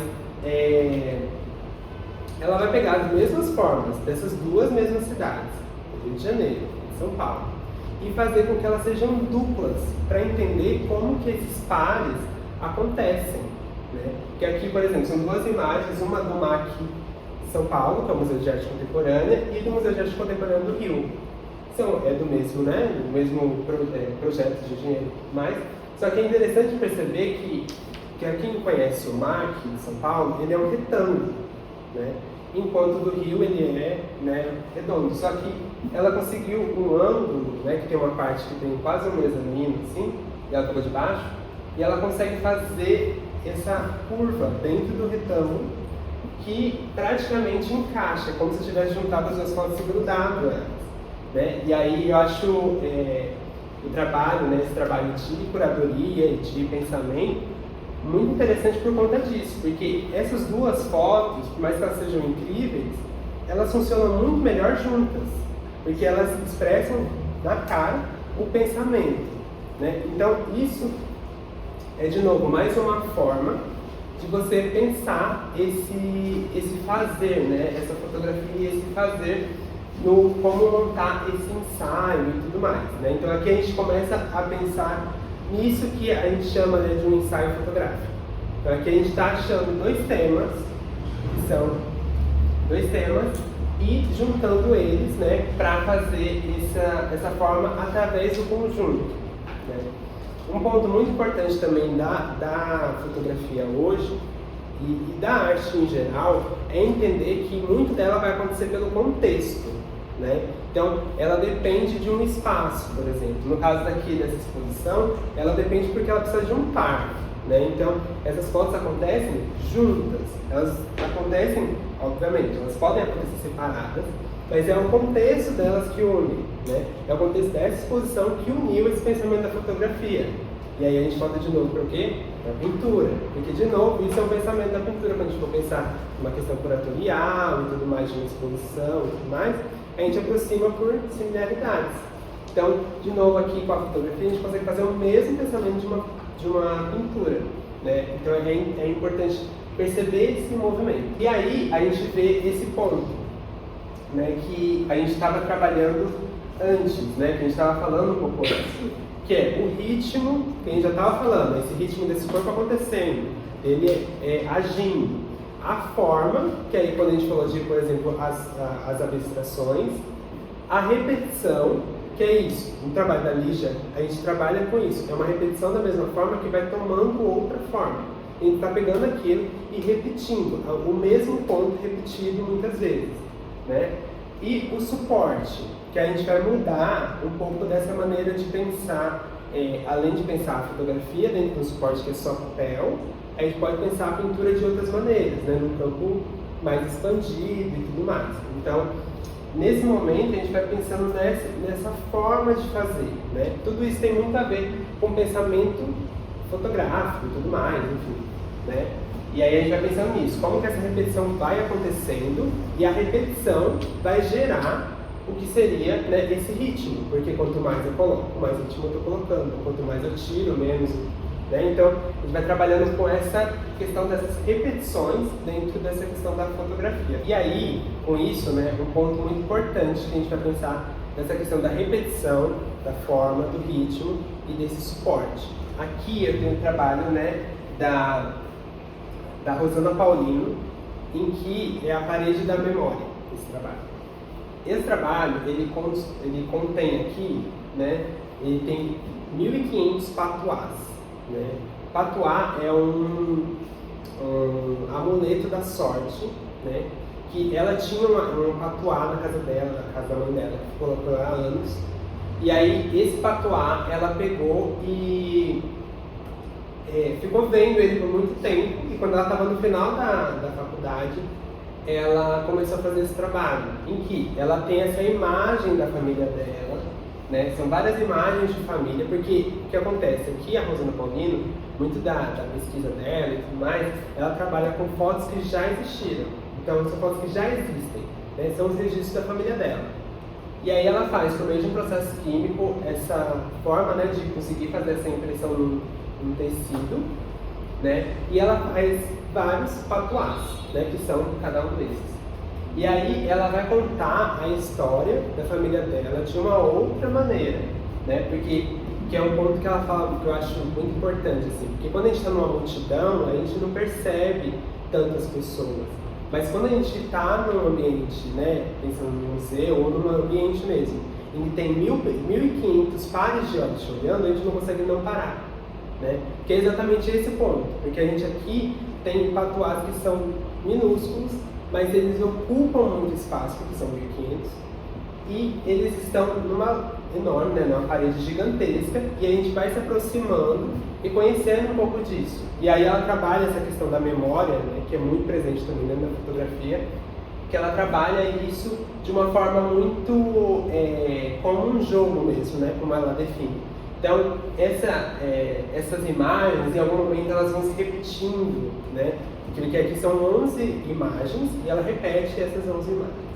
ela vai pegar as mesmas formas dessas duas mesmas cidades, Rio de Janeiro e São Paulo, e fazer com que elas sejam duplas, para entender como que esses pares acontecem, né? Que aqui, por exemplo, são duas imagens, uma do MAC São Paulo, que é o Museu de Arte Contemporânea, e do Museu de Arte Contemporânea do Rio. É do mesmo, né? Do mesmo projeto de engenheiro, mas só que é interessante perceber que quem conhece o MAC de São Paulo, ele é um retângulo, né? Enquanto do Rio ele é, né, redondo. Só que ela conseguiu um ângulo, né, que tem uma parte que tem quase um mezanino, assim, e ela ficou de baixo, e ela consegue fazer essa curva dentro do retângulo que praticamente encaixa, como se tivesse juntado as duas fotos e grudado elas, né? E aí eu acho o trabalho, né, esse trabalho de curadoria e de pensamento muito interessante por conta disso, porque essas duas fotos, por mais que elas sejam incríveis, elas funcionam muito melhor juntas, porque elas expressam na cara o pensamento, né? Então isso é, de novo, mais uma forma de você pensar esse fazer, né? Essa fotografia, esse fazer no como montar esse ensaio e tudo mais, né? Então aqui a gente começa a pensar nisso que a gente chama, né, de um ensaio fotográfico. Então aqui a gente está achando dois temas, que são dois temas, e juntando eles, né, para fazer essa forma através do conjunto, né? Um ponto muito importante também da fotografia hoje e da arte em geral é entender que muito dela vai acontecer pelo contexto, né? Então, ela depende de um espaço, por exemplo. No caso daqui dessa exposição, ela depende porque ela precisa de um par, né? Então, essas fotos acontecem juntas. Elas acontecem, obviamente, elas podem acontecer separadas, mas é o contexto delas que une, né? É o contexto dessa exposição que uniu esse pensamento da fotografia. E aí a gente volta de novo para o quê? Para a pintura. Porque, de novo, isso é um pensamento da pintura. Quando a gente for pensar numa questão curatorial e tudo mais, de uma exposição e tudo mais, a gente aproxima por similaridades. Então, de novo aqui com a fotografia, a gente consegue fazer o mesmo pensamento de uma pintura, né? Então é importante perceber esse movimento. E aí a gente vê esse ponto, né, que a gente estava trabalhando antes, né, que a gente estava falando um pouco antes, que é o ritmo, que a gente já estava falando, esse ritmo desse corpo acontecendo, ele agindo. A forma, que aí quando a gente falou de, por exemplo, as abstrações, a repetição, que é isso, no trabalho da Lígia, a gente trabalha com isso, é uma repetição da mesma forma que vai tomando outra forma. A gente está pegando aquilo e repetindo, o mesmo ponto repetido muitas vezes, né? E o suporte, que a gente vai mudar um pouco dessa maneira de pensar, além de pensar a fotografia dentro do suporte que é só papel, a gente pode pensar a pintura de outras maneiras, né? Num campo mais expandido e tudo mais. Então, nesse momento, a gente vai pensando nessa forma de fazer, né? Tudo isso tem muito a ver com pensamento fotográfico e tudo mais, enfim, né? E aí a gente vai pensando nisso, como que essa repetição vai acontecendo e a repetição vai gerar o que seria, né, esse ritmo, porque quanto mais eu coloco, mais ritmo eu estou colocando, quanto mais eu tiro, menos, né? Então a gente vai trabalhando com essa questão dessas repetições dentro dessa questão da fotografia. E aí, com isso, né, um ponto muito importante que a gente vai pensar nessa questão da repetição, da forma, do ritmo e desse suporte. Aqui eu tenho um trabalho, né, da Rosana Paulino, em que é a parede da memória, esse trabalho. Esse trabalho, ele contém aqui, né, ele tem 1.500 patuás, né? Patuá é um amuleto da sorte, né, que ela tinha um patuá na casa dela, na casa da mãe dela, que colocou há anos, e aí esse patuá ela pegou e ficou vendo ele por muito tempo, e quando ela estava no final da faculdade, ela começou a fazer esse trabalho, em que ela tem essa imagem da família dela, né? São várias imagens de família, porque o que acontece aqui, a Rosana Paulino, muito da pesquisa dela e tudo mais, ela trabalha com fotos que já existiram, então são fotos que já existem, né? São os registros da família dela. E aí ela faz, por meio de um processo químico, essa forma, né, de conseguir fazer essa impressão no tecido, né? E ela faz vários patuás, né, que são cada um desses. E aí ela vai contar a história da família dela de uma outra maneira, né? Porque que é um ponto que ela fala que eu acho muito importante, assim, porque quando a gente está numa multidão, a gente não percebe tantas pessoas. Mas quando a gente está num ambiente, né, pensando num museu ou num ambiente mesmo, em que tem 1.500 pares de olhos olhando, a gente não consegue não parar, né? Que é exatamente esse ponto, porque a gente aqui tem patuás que são minúsculos, mas eles ocupam muito espaço, porque são 1.500, e eles estão numa enorme, né, numa parede gigantesca, e a gente vai se aproximando e conhecendo um pouco disso. E aí ela trabalha essa questão da memória, né, que é muito presente também na fotografia, que ela trabalha isso de uma forma muito como um jogo mesmo, né, como ela define. Então, essas imagens, em algum momento, elas vão se repetindo, né? Porque aqui são 11 imagens e ela repete essas 11 imagens.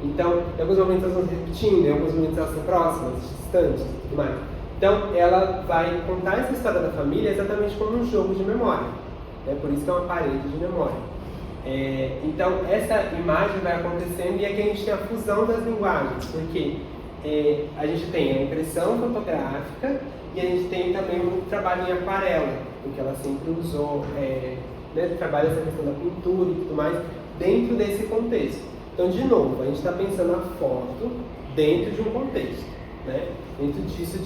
Então, em alguns momentos elas vão se repetindo, em alguns momentos elas são próximas, distantes e tudo mais. Então, ela vai contar essa história da família exatamente como um jogo de memória, né? Por isso que é uma parede de memória. Então, essa imagem vai acontecendo e aqui a gente tem a fusão das linguagens, porque a gente tem a impressão fotográfica e a gente tem também um trabalho em aquarela, porque ela sempre usou, né, trabalha essa questão da pintura e tudo mais dentro desse contexto. Então, de novo, a gente está pensando a foto dentro de um contexto, né? Dentro disso,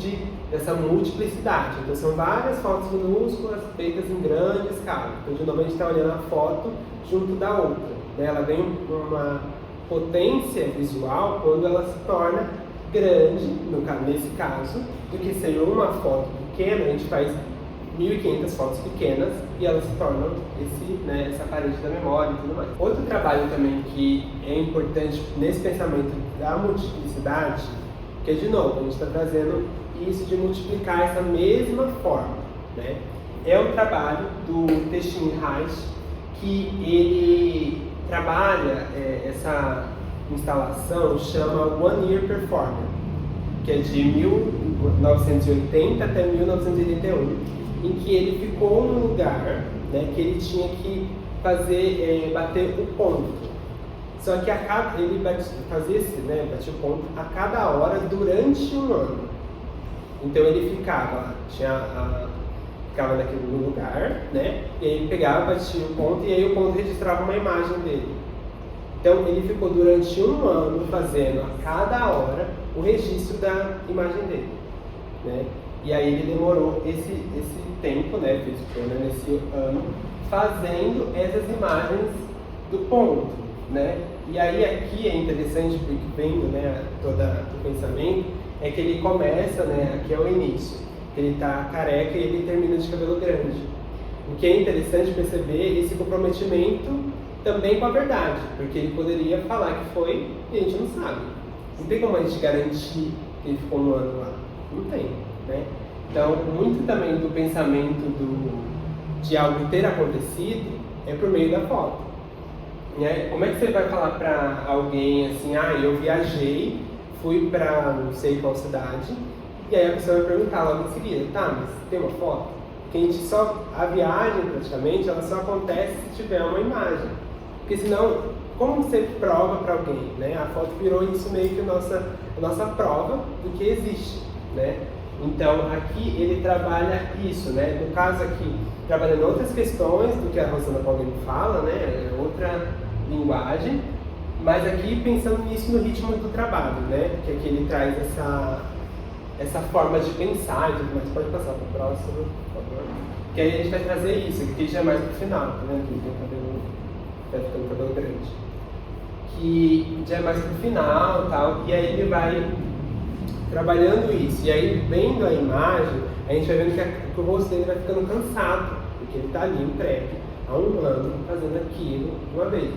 dessa multiplicidade. Então, são várias fotos minúsculas feitas em grande escala. Então, de novo, a gente está olhando a foto junto da outra, né? Ela ganha uma potência visual quando ela se torna grande, nesse caso, do que ser uma foto pequena. A gente faz 1.500 fotos pequenas e elas se tornam essa parede da memória e tudo mais. Outro trabalho também que é importante nesse pensamento da multiplicidade, que é, de novo, a gente está trazendo isso de multiplicar essa mesma forma, né? É o trabalho do Teshin Reich, que ele trabalha essa instalação, chama One Year Performer. que é de 1980 até 1981, em que ele ficou num lugar, né, que ele tinha que fazer, bater o ponto. Só que ele fazia batia o ponto a cada hora durante um ano. Então ele ficava, ficava naquele lugar, né? E aí ele pegava, batia o ponto e aí o ponto registrava uma imagem dele. Então ele ficou durante um ano fazendo a cada hora o registro da imagem dele, né? E aí ele demorou esse tempo, né? Nesse ano, fazendo essas imagens do ponto, né? E aí aqui é interessante, porque vendo, né, todo o pensamento, é que ele começa, né? Aqui é o início. Ele está careca e ele termina de cabelo grande. O que é interessante perceber esse comprometimento também com a verdade, porque ele poderia falar que foi e a gente não sabe. Não tem como a gente garantir que ele ficou um ano lá. Não tem, né? Então, muito também do pensamento de algo ter acontecido é por meio da foto, né? Como é que você vai falar para alguém assim, eu viajei, fui para não sei qual cidade, e aí a pessoa vai perguntar logo em seguida, tá, mas tem uma foto? Porque a viagem praticamente, ela só acontece se tiver uma imagem. Porque senão, como você prova para alguém, né? A foto virou isso meio que a nossa prova do que existe, né? Então aqui ele trabalha isso, né? No caso aqui, trabalhando outras questões do que a Rosana Paulino fala, né? É outra linguagem, mas aqui pensando nisso no ritmo do trabalho, né? Que aqui ele traz essa forma de pensar e tudo mais. Pode passar para o próximo, por favor. Que aí a gente vai trazer isso, aqui já é mais pro final, tá vendo? Aqui tem o cabelo, vai ficando cabelo grande. Que já é mais pro final e tal, e aí ele vai trabalhando isso. E aí, vendo a imagem, a gente vai vendo que o rosto dele vai ficando cansado, porque ele está ali entregue há um ano fazendo aquilo de uma vez.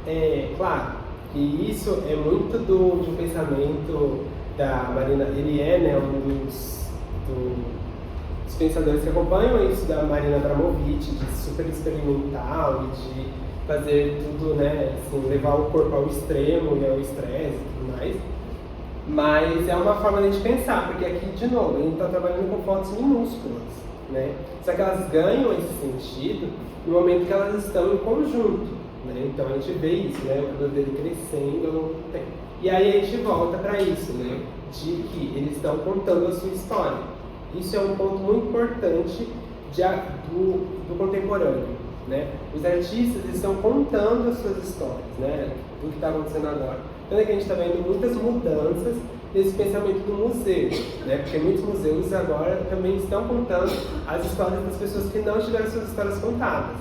É claro que isso é muito do pensamento da Marina. Ele é, né, um dos pensadores que acompanham isso da Marina Abramovic, de super experimental e de fazer tudo, né, assim, levar o corpo ao extremo e ao estresse e tudo mais. Mas é uma forma de a gente pensar, porque aqui, de novo, a gente está trabalhando com fotos minúsculas, né? Só que elas ganham esse sentido no momento que elas estão em conjunto, né? Então a gente vê isso, né? O cabelo dele crescendo ao longo do tempo. E aí a gente volta para isso, né? De que eles estão contando a sua história. Isso é um ponto muito importante do contemporâneo, né? Os artistas estão contando as suas histórias, né? Do que está acontecendo agora. Então é que a gente está vendo muitas mudanças nesse pensamento do museu, né? Porque muitos museus agora também estão contando as histórias das pessoas que não tiveram suas histórias contadas,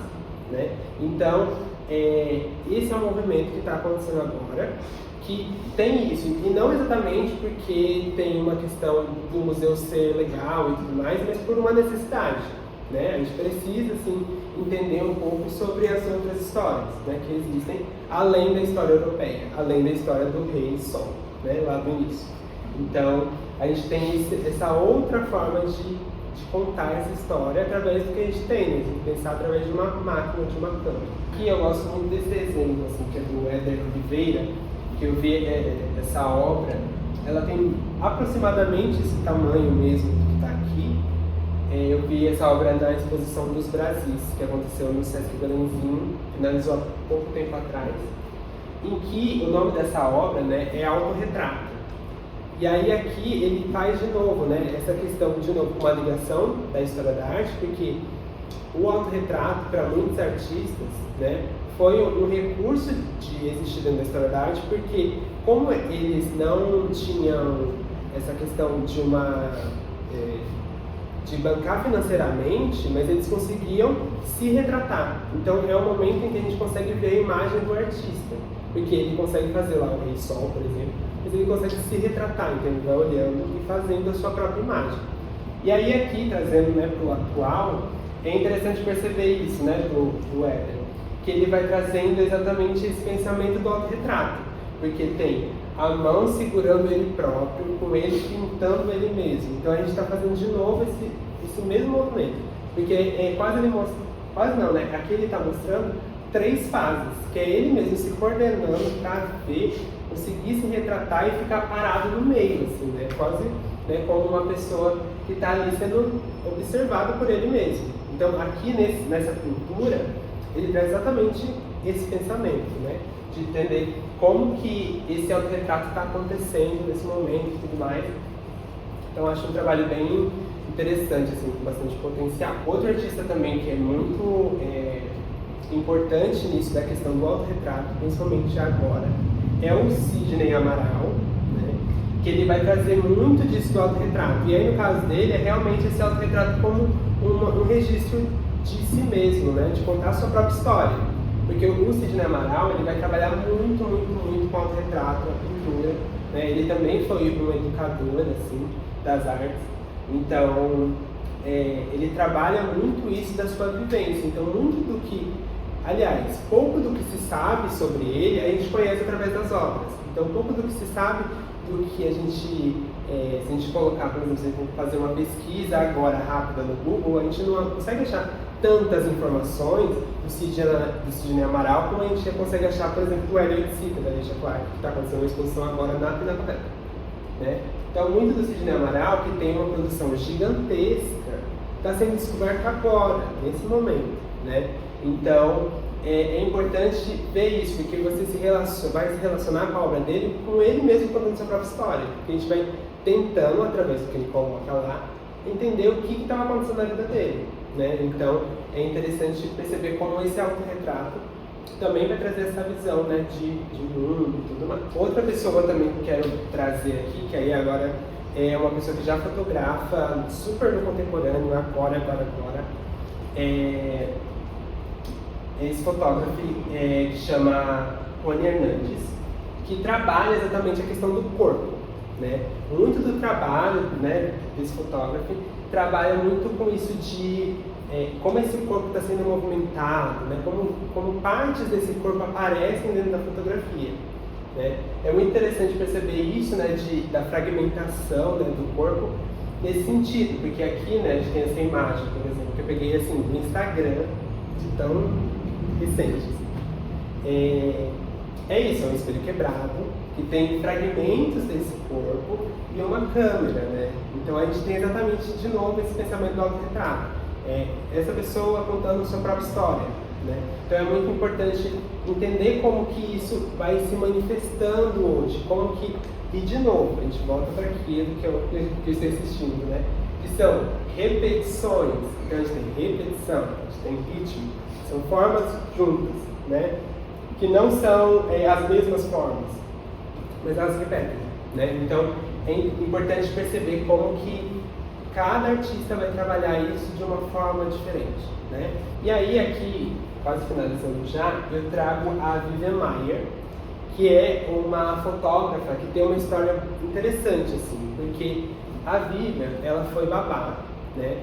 né? Então, esse é um movimento que está acontecendo agora, que tem isso, e não exatamente porque tem uma questão do museu ser legal e tudo mais, mas por uma necessidade, né? A gente precisa, assim, entender um pouco sobre as outras histórias, né, que existem, além da história europeia, além da história do rei Sol, né, lá do início. Então, a gente tem essa outra forma de contar essa história através do que a gente tem, né, de pensar através de uma máquina, de uma câmera. Aqui eu gosto muito desse exemplo, assim, que é do Éder Oliveira, que eu vi essa obra, ela tem aproximadamente esse tamanho mesmo que está aqui. Eu vi essa obra na exposição dos Brasis, que aconteceu no Sesc Belenzinho, finalizou há pouco tempo atrás, em que o nome dessa obra, né, é Autorretrato. E aí aqui ele faz de novo, né, essa questão, de novo, com uma ligação da história da arte, porque o autorretrato, para muitos artistas, né, foi um recurso de existir dentro da história da arte, porque como eles não tinham essa questão de de bancar financeiramente, mas eles conseguiam se retratar. Então é o momento em que a gente consegue ver a imagem do artista, porque ele consegue fazer lá o Rei Sol, por exemplo, mas ele consegue se retratar, então ele vai olhando e fazendo a sua própria imagem. E aí aqui, trazendo, né, para o atual, é interessante perceber isso, né, do Éder, que ele vai trazendo exatamente esse pensamento do autorretrato, porque tem a mão segurando ele próprio, com ele pintando ele mesmo. Então a gente está fazendo de novo esse mesmo movimento, porque quase ele mostra, quase não, né? Aqui ele está mostrando 3 fases, que é ele mesmo se coordenando para ver conseguir se retratar e ficar parado no meio, assim, né? Quase, né, como uma pessoa que está ali sendo observada por ele mesmo. Então, aqui nessa pintura, ele traz exatamente esse pensamento, né? De entender como que esse autorretrato está acontecendo nesse momento e tudo mais. Então, acho um trabalho bem interessante, assim, com bastante potencial. Outro artista também que é muito importante nisso da questão do autorretrato, principalmente agora, é o Sidney Amaral, né? Que ele vai trazer muito disso do autorretrato. E aí, no caso dele, é realmente esse autorretrato como um registro de si mesmo, né? De contar a sua própria história. Porque o Sidney Amaral, ele vai trabalhar muito com autorretrato, a pintura, né? Ele também foi um educador, assim, das artes. Então, ele trabalha muito isso da sua vivência. Então, muito do que, aliás, pouco do que se sabe sobre ele, a gente conhece através das obras. Então, pouco do que se sabe do que a gente, se a gente colocar, por exemplo, fazer uma pesquisa agora rápida no Google, a gente não consegue achar tantas informações do Sidney Amaral como a gente consegue achar, por exemplo, do Hélio Oiticica, da Alicia Clark, que está acontecendo uma exposição agora na Pinacoteca, né? Então, muito do Sidney Amaral, que tem uma produção gigantesca, está sendo descoberto agora, nesse momento, né? Então, é importante ver isso, porque você vai se relacionar com a obra dele com ele mesmo contando sua própria história. Porque a gente vai tentando, através do que ele coloca lá, entender o que estava acontecendo na vida dele, né? Então, é interessante perceber como esse autorretrato também vai trazer essa visão, né, de mundo e tudo mais. Outra pessoa também que eu quero trazer aqui, que aí agora é uma pessoa que já fotografa super no contemporâneo, agora, é esse fotógrafo que chama Rony Hernandes, que trabalha exatamente a questão do corpo, né? Muito do trabalho, né, desse fotógrafo trabalha muito com isso de como esse corpo está sendo movimentado, né? Como partes desse corpo aparecem dentro da fotografia, né? É muito interessante perceber isso, né, da fragmentação, né, do corpo nesse sentido, porque aqui, né, a gente tem essa imagem, por exemplo, que eu peguei assim do Instagram, de tão recente. É isso, é um espelho quebrado, que tem fragmentos desse corpo e uma câmera, né? Então a gente tem exatamente, de novo, esse pensamento do autorretrato. Essa pessoa contando a sua própria história, né? Então é muito importante entender como que isso vai se manifestando hoje, como que, e de novo, a gente volta para aquilo que eu estou assistindo, né? Que são repetições. Então a gente tem repetição, a gente tem ritmo, são formas juntas, né? Que não são as mesmas formas, mas elas repetem, né? Então é importante perceber como que cada artista vai trabalhar isso de uma forma diferente, né? E aí aqui, quase finalizando já, eu trago a Vivian Maier, que é uma fotógrafa que tem uma história interessante, assim, porque a Vivian, ela foi babá, né?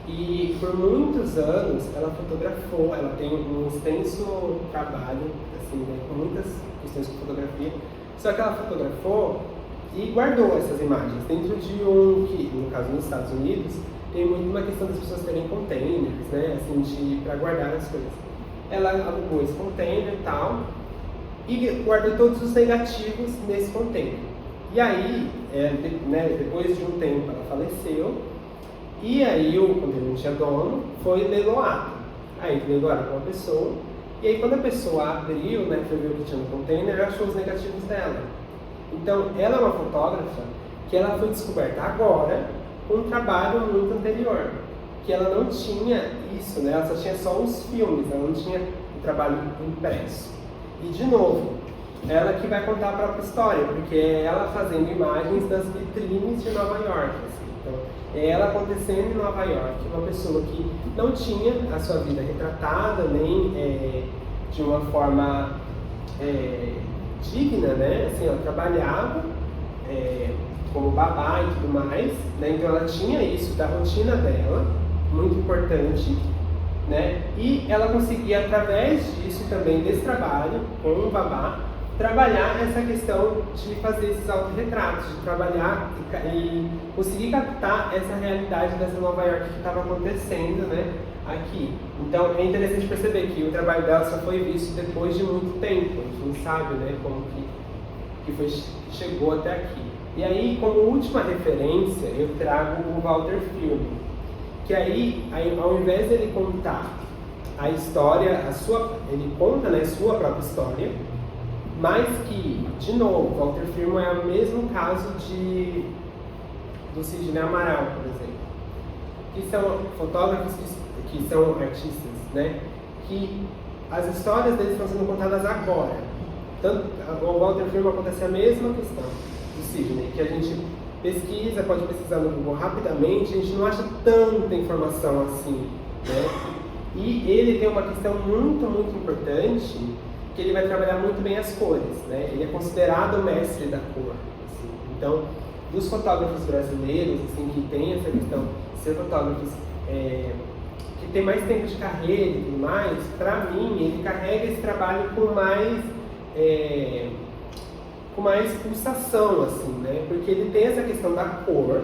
E por muitos anos ela fotografou, ela tem um extenso trabalho, assim, né, com muitas questões de fotografia, só que ela fotografou e guardou essas imagens dentro de que, no caso nos Estados Unidos, tem muito uma questão das pessoas terem containers, né, assim, para guardar as coisas. Ela alugou esse container e tal, e guardou todos os negativos nesse container. E aí, né, depois de um tempo ela faleceu, e aí o container não tinha dono, foi leiloado. Aí leiloaram com uma pessoa, e aí quando a pessoa abriu, né, foi ver o que tinha no container, ela achou os negativos dela. Então, ela é uma fotógrafa que ela foi descoberta agora com um trabalho muito anterior, que ela não tinha isso, né? Ela só tinha só os filmes, ela não tinha o trabalho impresso. E, de novo, ela que vai contar a própria história, porque é ela fazendo imagens das vitrines de Nova York. Assim. Então, é ela acontecendo em Nova York, uma pessoa que não tinha a sua vida retratada, nem de uma forma digna, né? Assim, ela trabalhava como babá e tudo mais, né? Então ela tinha isso da rotina dela, muito importante, né? E ela conseguia, através disso também, desse trabalho, com o babá, trabalhar essa questão de fazer esses autorretratos, de trabalhar e conseguir captar essa realidade dessa Nova York que estava acontecendo, né, aqui. Então é interessante perceber que o trabalho dela só foi visto depois de muito tempo, a gente não sabe, né, como que chegou até aqui. E aí, como última referência, eu trago o Walter Filme, que aí ao invés de ele contar a história, ele conta, né, sua própria história, mas que, de novo, Walter Filme é o mesmo caso do Sidney Amaral, por exemplo, que são fotógrafos que são artistas, né, que as histórias deles estão sendo contadas agora. Tanto, o Walter Filme acontece a mesma questão do Sidney, que a gente pesquisa, pode pesquisar no Google rapidamente, a gente não acha tanta informação assim, né? E ele tem uma questão muito, muito importante, que ele vai trabalhar muito bem as cores, né? Ele é considerado o mestre da cor, assim. Então, dos fotógrafos brasileiros, assim, que tem essa questão de ser fotógrafos que tem mais tempo de carreira e tudo mais, para mim, ele carrega esse trabalho com mais pulsação, assim, né? Porque ele tem essa questão da cor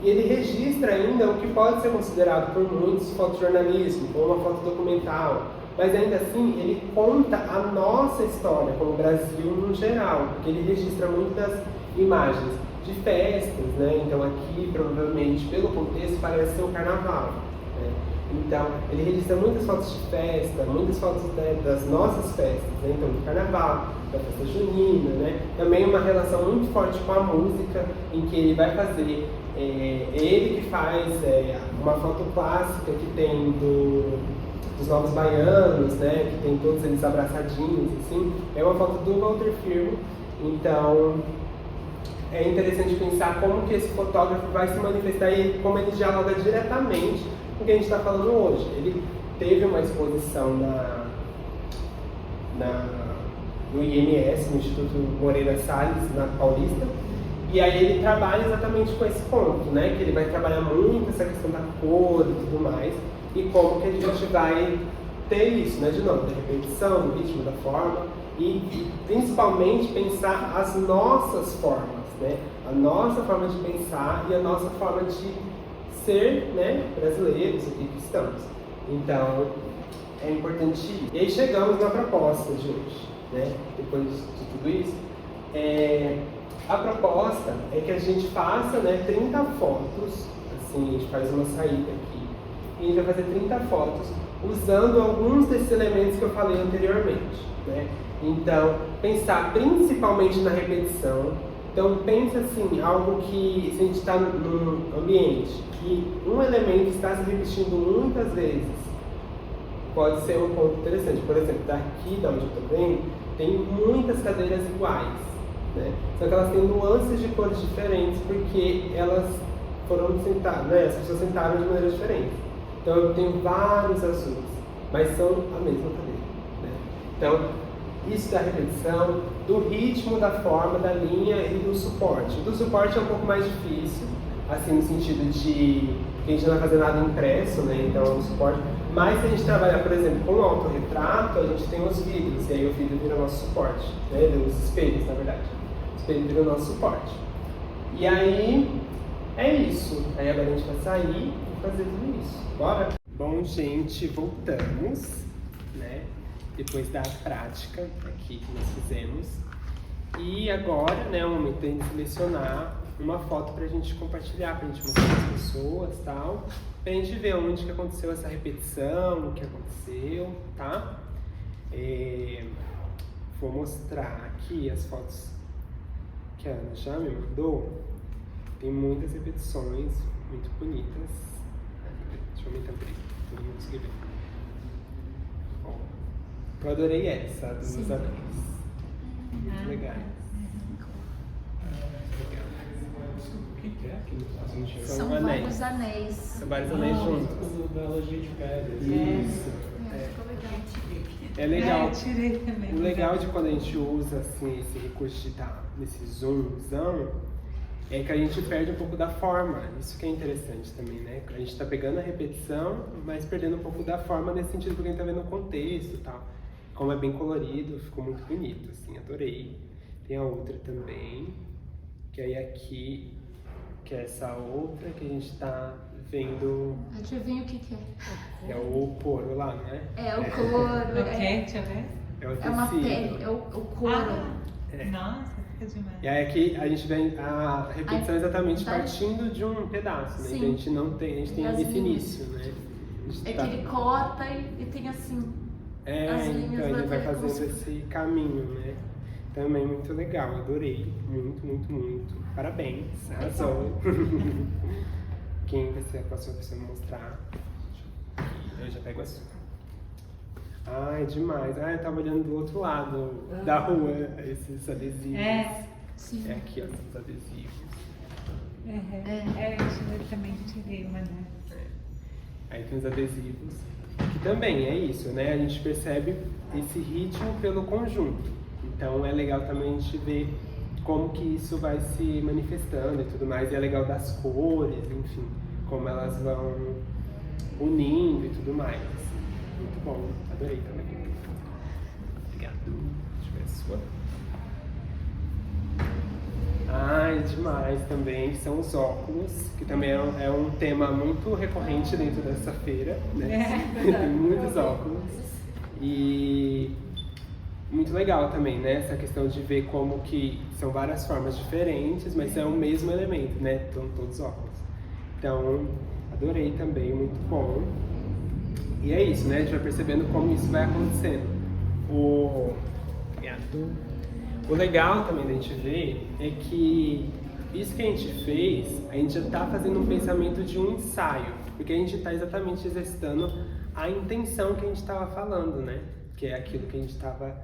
e ele registra ainda o que pode ser considerado por muitos fotojornalismo, como uma foto documental, mas ainda assim ele conta a nossa história como Brasil no geral, porque ele registra muitas imagens de festas, né? Então aqui provavelmente pelo contexto parece ser o carnaval, né? Então ele registra muitas fotos de festa, muitas fotos, né, das nossas festas, né? Então do carnaval, da festa junina, né? Também uma relação muito forte com a música, em que ele vai fazer, ele que faz uma foto clássica que tem dos Novos Baianos, né? Que tem todos eles abraçadinhos, assim, é uma foto do Walter Filme. Então é interessante pensar como que esse fotógrafo vai se manifestar e como ele dialoga diretamente com o que a gente está falando hoje. Ele teve uma exposição no IMS, no Instituto Moreira Salles, na Paulista, e aí ele trabalha exatamente com esse ponto, né? Que ele vai trabalhar muito essa questão da cor e tudo mais, e como que a gente vai ter isso, né? De novo, da repetição, do ritmo, da forma, e principalmente pensar as nossas formas, né? A nossa forma de pensar e a nossa forma de ser, né, brasileiros aqui cristãos. Então, é importante isso. E aí chegamos na proposta de hoje, né? Depois de tudo isso, a proposta é que a gente faça, né, 30 fotos, assim, a gente faz uma saída aqui, e a gente vai fazer 30 fotos usando alguns desses elementos que eu falei anteriormente, né? Então, pensar principalmente na repetição. Então, pensa assim, algo que, se a gente está num ambiente que um elemento está se repetindo muitas vezes, pode ser um ponto interessante. Por exemplo, daqui de onde eu estou vendo, tem muitas cadeiras iguais, né? Só que elas têm nuances de cores diferentes, porque elas foram sentadas, né? As pessoas sentaram de maneiras diferentes. Então, eu tenho vários azuis, mas são a mesma cadeira, né? Então, isso da repetição, do ritmo, da forma, da linha e do suporte. O do suporte é um pouco mais difícil, assim, no sentido de que a gente não vai fazer nada impresso, né? Então, o suporte. Mas se a gente trabalhar, por exemplo, com o autorretrato, a gente tem os vidros, e aí o vidro vira o nosso suporte, né? Os espelhos, na verdade. O espelho vira o nosso suporte. E aí, é isso. Aí agora a gente vai sair e fazer tudo isso. Bora? Bom, gente, voltamos, né? Depois da prática aqui que nós fizemos. E agora, né, é o momento de a gente selecionar uma foto pra gente compartilhar, pra gente mostrar as pessoas e tal, pra gente ver onde que aconteceu essa repetição, o que aconteceu, tá? Vou mostrar aqui as fotos que a Ana já me mandou. Tem muitas repetições muito bonitas. Deixa eu aumentar o brilho, todo mundo conseguir ver. Eu adorei essa, dos anéis. Muito legal. O que é aquilo? São vários anéis. São vários anéis juntos. Da loja de pedras. Isso. É legal. O legal de quando a gente usa assim, esse recurso de estar nesse zoomzão é que a gente perde um pouco da forma. Isso que é interessante também, né? A gente está pegando a repetição, mas perdendo um pouco da forma nesse sentido, porque a gente está vendo o contexto e tal. Como é bem colorido, ficou muito bonito, assim, adorei. Tem a outra também, que aí aqui, que é essa outra que a gente tá vendo. Adivinha o que é? É o couro lá, não é? É o couro. Deixa eu ver. É o tecido. É uma pele, é o couro. Nossa. Fica demais. E aí aqui a gente vê a repetição exatamente Daí- partindo de um pedaço, né? Sim. Então a gente não tem, a gente tem As esse linhas. início, né? A gente É tá- que ele corta e tem assim. as linhas então a gente vai vai como fazendo se- esse caminho, né? Também muito legal, adorei. Muito, muito, muito. Parabéns, arrasou. Quem vai ser a próxima pessoa a mostrar? Eu já pego a sua. Ai, demais. Ai, eu tava olhando do outro lado da rua, esses adesivos. Sim. É aqui, ó, os adesivos. Eu também tirei uma, né? Aí tem os adesivos. Que também é isso, né? A gente percebe esse ritmo pelo conjunto. Então é legal também a gente ver como que isso vai se manifestando e tudo mais. E é legal das cores, enfim, como elas vão unindo e tudo mais. Muito bom, adorei também. Obrigado. Deixa eu ver a sua. Ai, demais também, são os óculos, que também é um tema muito recorrente dentro dessa feira, né? Tem muitos óculos. E muito legal também, né? Essa questão de ver como que são várias formas diferentes, mas é o mesmo elemento, né? Então, todos óculos. Então, adorei também, muito bom. E é isso, né? A gente vai percebendo como isso vai acontecendo. O legal também da gente ver é que isso que a gente fez, a gente já está fazendo um pensamento de um ensaio, porque a gente está exatamente exercitando a intenção que a gente estava falando, né? Que é aquilo que a gente estava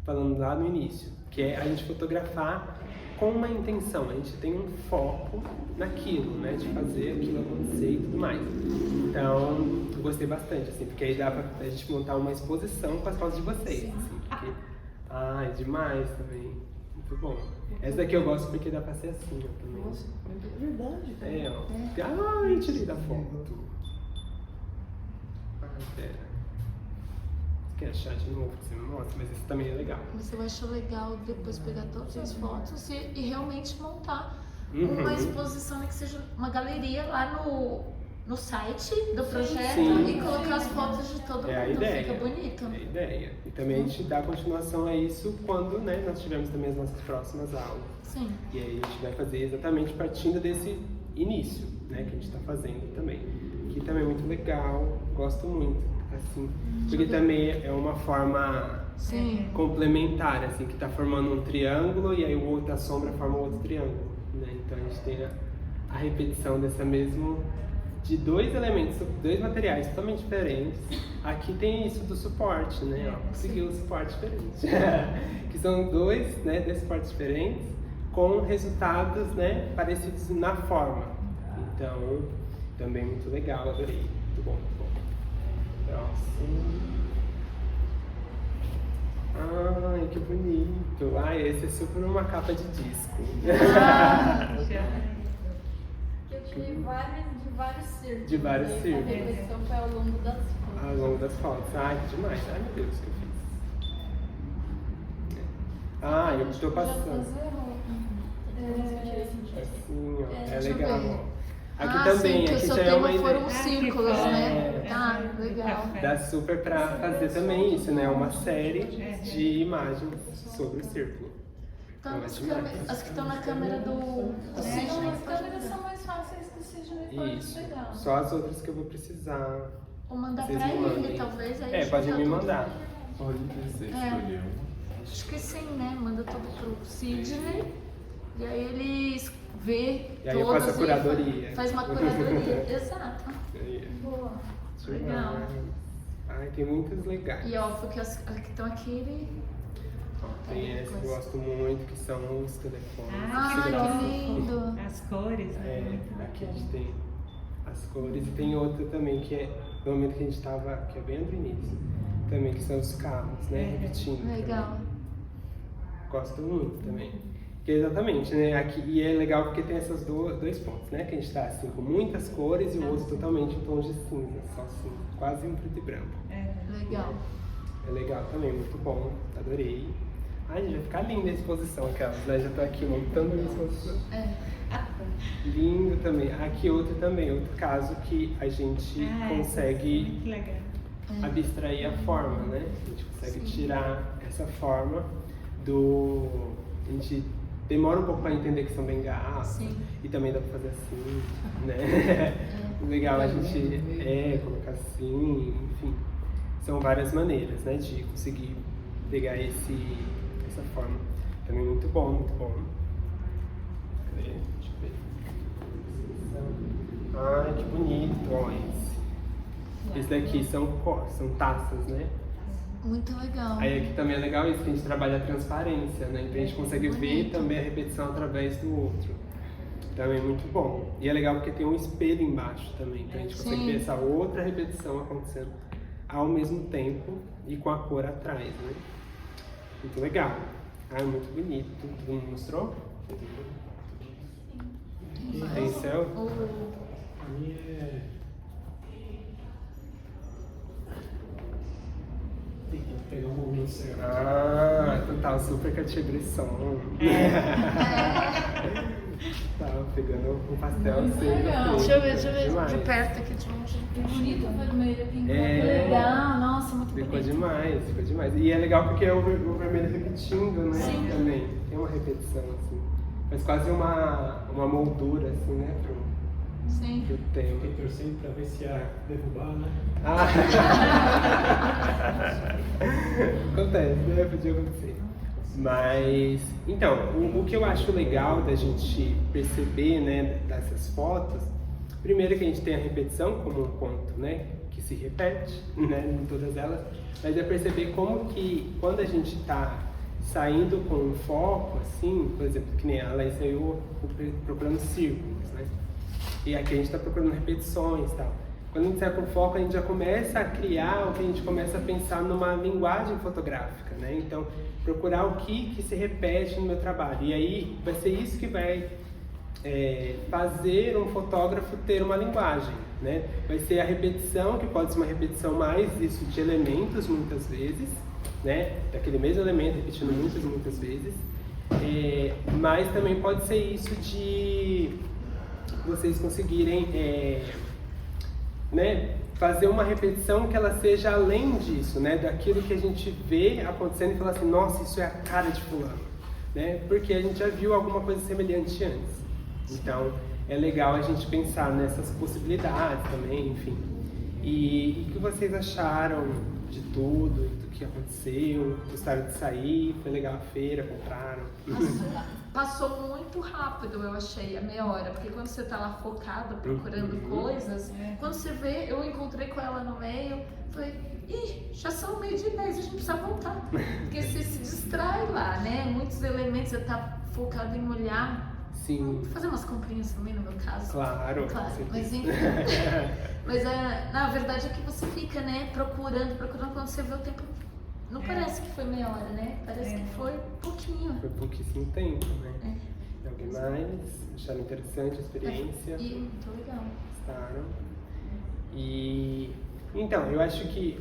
falando lá no início, que é a gente fotografar com uma intenção, a gente tem um foco naquilo, né? De fazer aquilo acontecer e tudo mais. Então, eu gostei bastante, assim, porque aí dá pra a gente montar uma exposição com as fotos de vocês, assim, porque... Ah, é demais também. Muito bom. Essa daqui eu gosto porque dá pra ser assim, ó, também. Nossa, é verdade. É, ó. Ai, tirei da foto. Ai, pera. Você quer achar de novo que você me mostra? Mas esse também é legal. Você vai achar legal depois pegar todas as fotos e realmente montar Uhum. uma exposição, né, que seja uma galeria lá no site do projeto Sim. e colocar as fotos de todo É a mundo. ideia. Fica bonito. É a ideia. E também a gente dá continuação a isso quando, né, nós tivermos também as nossas próximas aulas. Sim. E aí a gente vai fazer exatamente partindo desse início, né, que a gente está fazendo também. Que também é muito legal, gosto muito, assim. Porque também é uma forma Sim. complementar, assim, que está formando um triângulo e aí o outro, a sombra forma outro triângulo, né? Então a gente tem a repetição dessa mesmo... de dois elementos, dois materiais totalmente diferentes. Aqui tem isso do suporte, né? Ó, conseguiu um suporte diferente. Que são dois, né, de suportes diferentes, com resultados, né, parecidos na forma. Então, também muito legal, adorei. Muito bom, muito bom. Próximo. Ai, que bonito. Ai, esse é super uma capa de disco. Eu tirei vários círculos. De vários né? círculos. A repetição foi ao longo das fotos. Ao longo das fotos. Ai, que demais. Ai, meu Deus, o que eu fiz? Ah, eu tô passando. Assim, ó. É deixa eu legal, ver. ó. Aqui Ah, também, sim, que o aqui seu já é tema uma foram ideia. círculos, né? É. Ah, legal. Dá super pra fazer também isso, né? Uma série de imagens sobre o círculo. Então, é as, demais. as que estão na câmera do Sidney. As câmeras são mais fáceis do Sidney pode Isso. pegar. Só as outras que eu vou precisar. Ou mandar Vocês pra me ele, mandem. talvez. Aí É, pode junta me tudo. mandar. Pode você É. escolher Acho que sim, né? Manda tudo pro Sidney. E aí ele vê E aí eu todas faço a curadoria. Faz uma curadoria, exato. Aí, Boa. demais. Legal. Ai, tem muitas legais. E ó, porque as que estão aqui, ele... Ó, tem essa que eu gosto muito, que são os telefones. Ah, Você gosta? que lindo. As cores, né? É, Muito aqui a bacana. gente tem as cores e tem outra também que é no momento que a gente tava, que é bem do início, também que são os carros, né, repetindo. Legal. Também. Gosto muito também. Que é exatamente, né, aqui, e é legal porque tem esses dois pontos, né, que a gente tá assim com muitas cores e o outro totalmente em tons de cinza, só assim, quase um preto e branco. Legal. É legal também, muito bom, adorei. Ai, gente, vai ficar linda a exposição aquelas, né, já tô aqui montando a exposição. É. Lindo também. Aqui outro também, outro caso que a gente consegue Muito legal. abstrair a forma, né? A gente consegue Sim. tirar essa forma do... A gente demora um pouco para entender que são bengalas. Sim. E também dá pra fazer assim, né? Legal a gente colocar assim, enfim. São várias maneiras, né, de conseguir pegar essa forma. Também muito bom, muito bom. Cadê? Deixa eu ver. Ai, que bonito, ó, esse. Esse daqui são taças, né? Muito legal. Aí aqui também é legal isso, que a gente trabalha a transparência, né? Então a gente consegue ver também a repetição através do outro. Também é muito bom. E é legal porque tem um espelho embaixo também, então a gente consegue ver essa outra repetição acontecendo ao mesmo tempo e com a cor atrás, né? Muito legal. Ah, muito bonito. Todo mundo mostrou? Tem céu? A minha é. Tem que pegar um momento certo. Ah, total, super categorizão. Tava pegando um pastel assim. legal. Deixa eu ver Demais. de perto aqui de longe. Que bonito, vermelho, pintou. Legal, nossa, muito Ficou bonito. demais, ficou demais. E é legal porque é o vermelho repetindo, né? Sim. Também. Tem uma repetição, assim. Faz quase uma moldura, assim, né? Sim. Pro tema. Fiquei torcendo pra ver se ia derrubar, né? Ah. Acontece, né? Podia acontecer. Mas, então, o que eu acho legal da gente perceber, né, dessas fotos, primeiro que a gente tem a repetição como um ponto, né, que se repete, né, em todas elas, mas é perceber como que quando a gente está saindo com um foco, assim, por exemplo, que nem ela saiu procurando círculos, né, e aqui a gente está procurando repetições e tal. Quando a gente sai com foco, a gente já começa a criar o que a gente começa a pensar numa linguagem fotográfica, né? Então, procurar o que se repete no meu trabalho. E aí, vai ser isso que vai fazer um fotógrafo ter uma linguagem, né? Vai ser a repetição, que pode ser uma repetição mais isso de elementos, muitas vezes, né? Daquele mesmo elemento repetindo muitas vezes. Mas também pode ser isso de vocês conseguirem... né, fazer uma repetição que ela seja além disso, né, daquilo que a gente vê acontecendo e falar assim, nossa, isso é a cara de fulano, né, porque a gente já viu alguma coisa semelhante antes. Então, é legal a gente pensar nessas possibilidades também, enfim. E o que vocês acharam de tudo, do que aconteceu? Gostaram de sair? Foi legal a feira? Compraram? Passou muito rápido, eu achei, a meia hora. Porque quando você tá lá focado, procurando coisas, quando você vê, eu encontrei com ela no meio, falei, ih, já são 12:30, a gente precisa voltar. Porque você se distrai lá, né? Muitos elementos, você tá focado em olhar. Sim. Fazer umas comprinhas também, no meu caso. Claro. Mas enfim. Mas na verdade é que você fica, né, procurando, quando você vê o tempo. Não parece que foi meia hora, né? Parece que foi pouquinho. Foi pouquíssimo tempo, né? Alguém mais? Acharam interessante a experiência? E muito legal. Gostaram? E então, eu acho que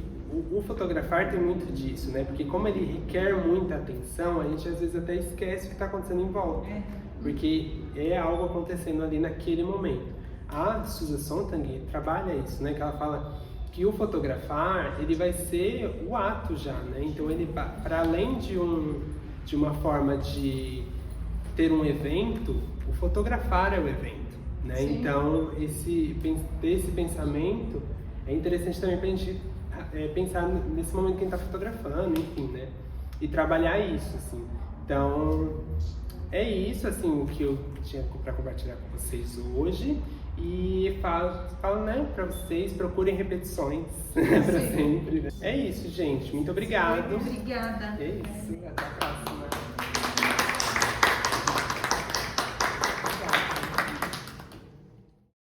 o fotografar tem muito disso, né? Porque como ele requer muita atenção, a gente às vezes até esquece o que está acontecendo em volta. Porque é algo acontecendo ali naquele momento. A Susan Sontag trabalha isso, né? Que ela fala que o fotografar, ele vai ser o ato já, né? Então, ele, para além de uma forma de ter um evento, o fotografar é o evento, né? Sim. Então, esse pensamento é interessante também para a gente pensar nesse momento que a gente está fotografando, enfim, né? E trabalhar isso, assim. Então, é isso, assim, o que eu tinha para compartilhar com vocês hoje. E falo, né, pra vocês, procurem repetições pra sempre. É isso, gente. Muito obrigado. Obrigada. É isso. Até a próxima.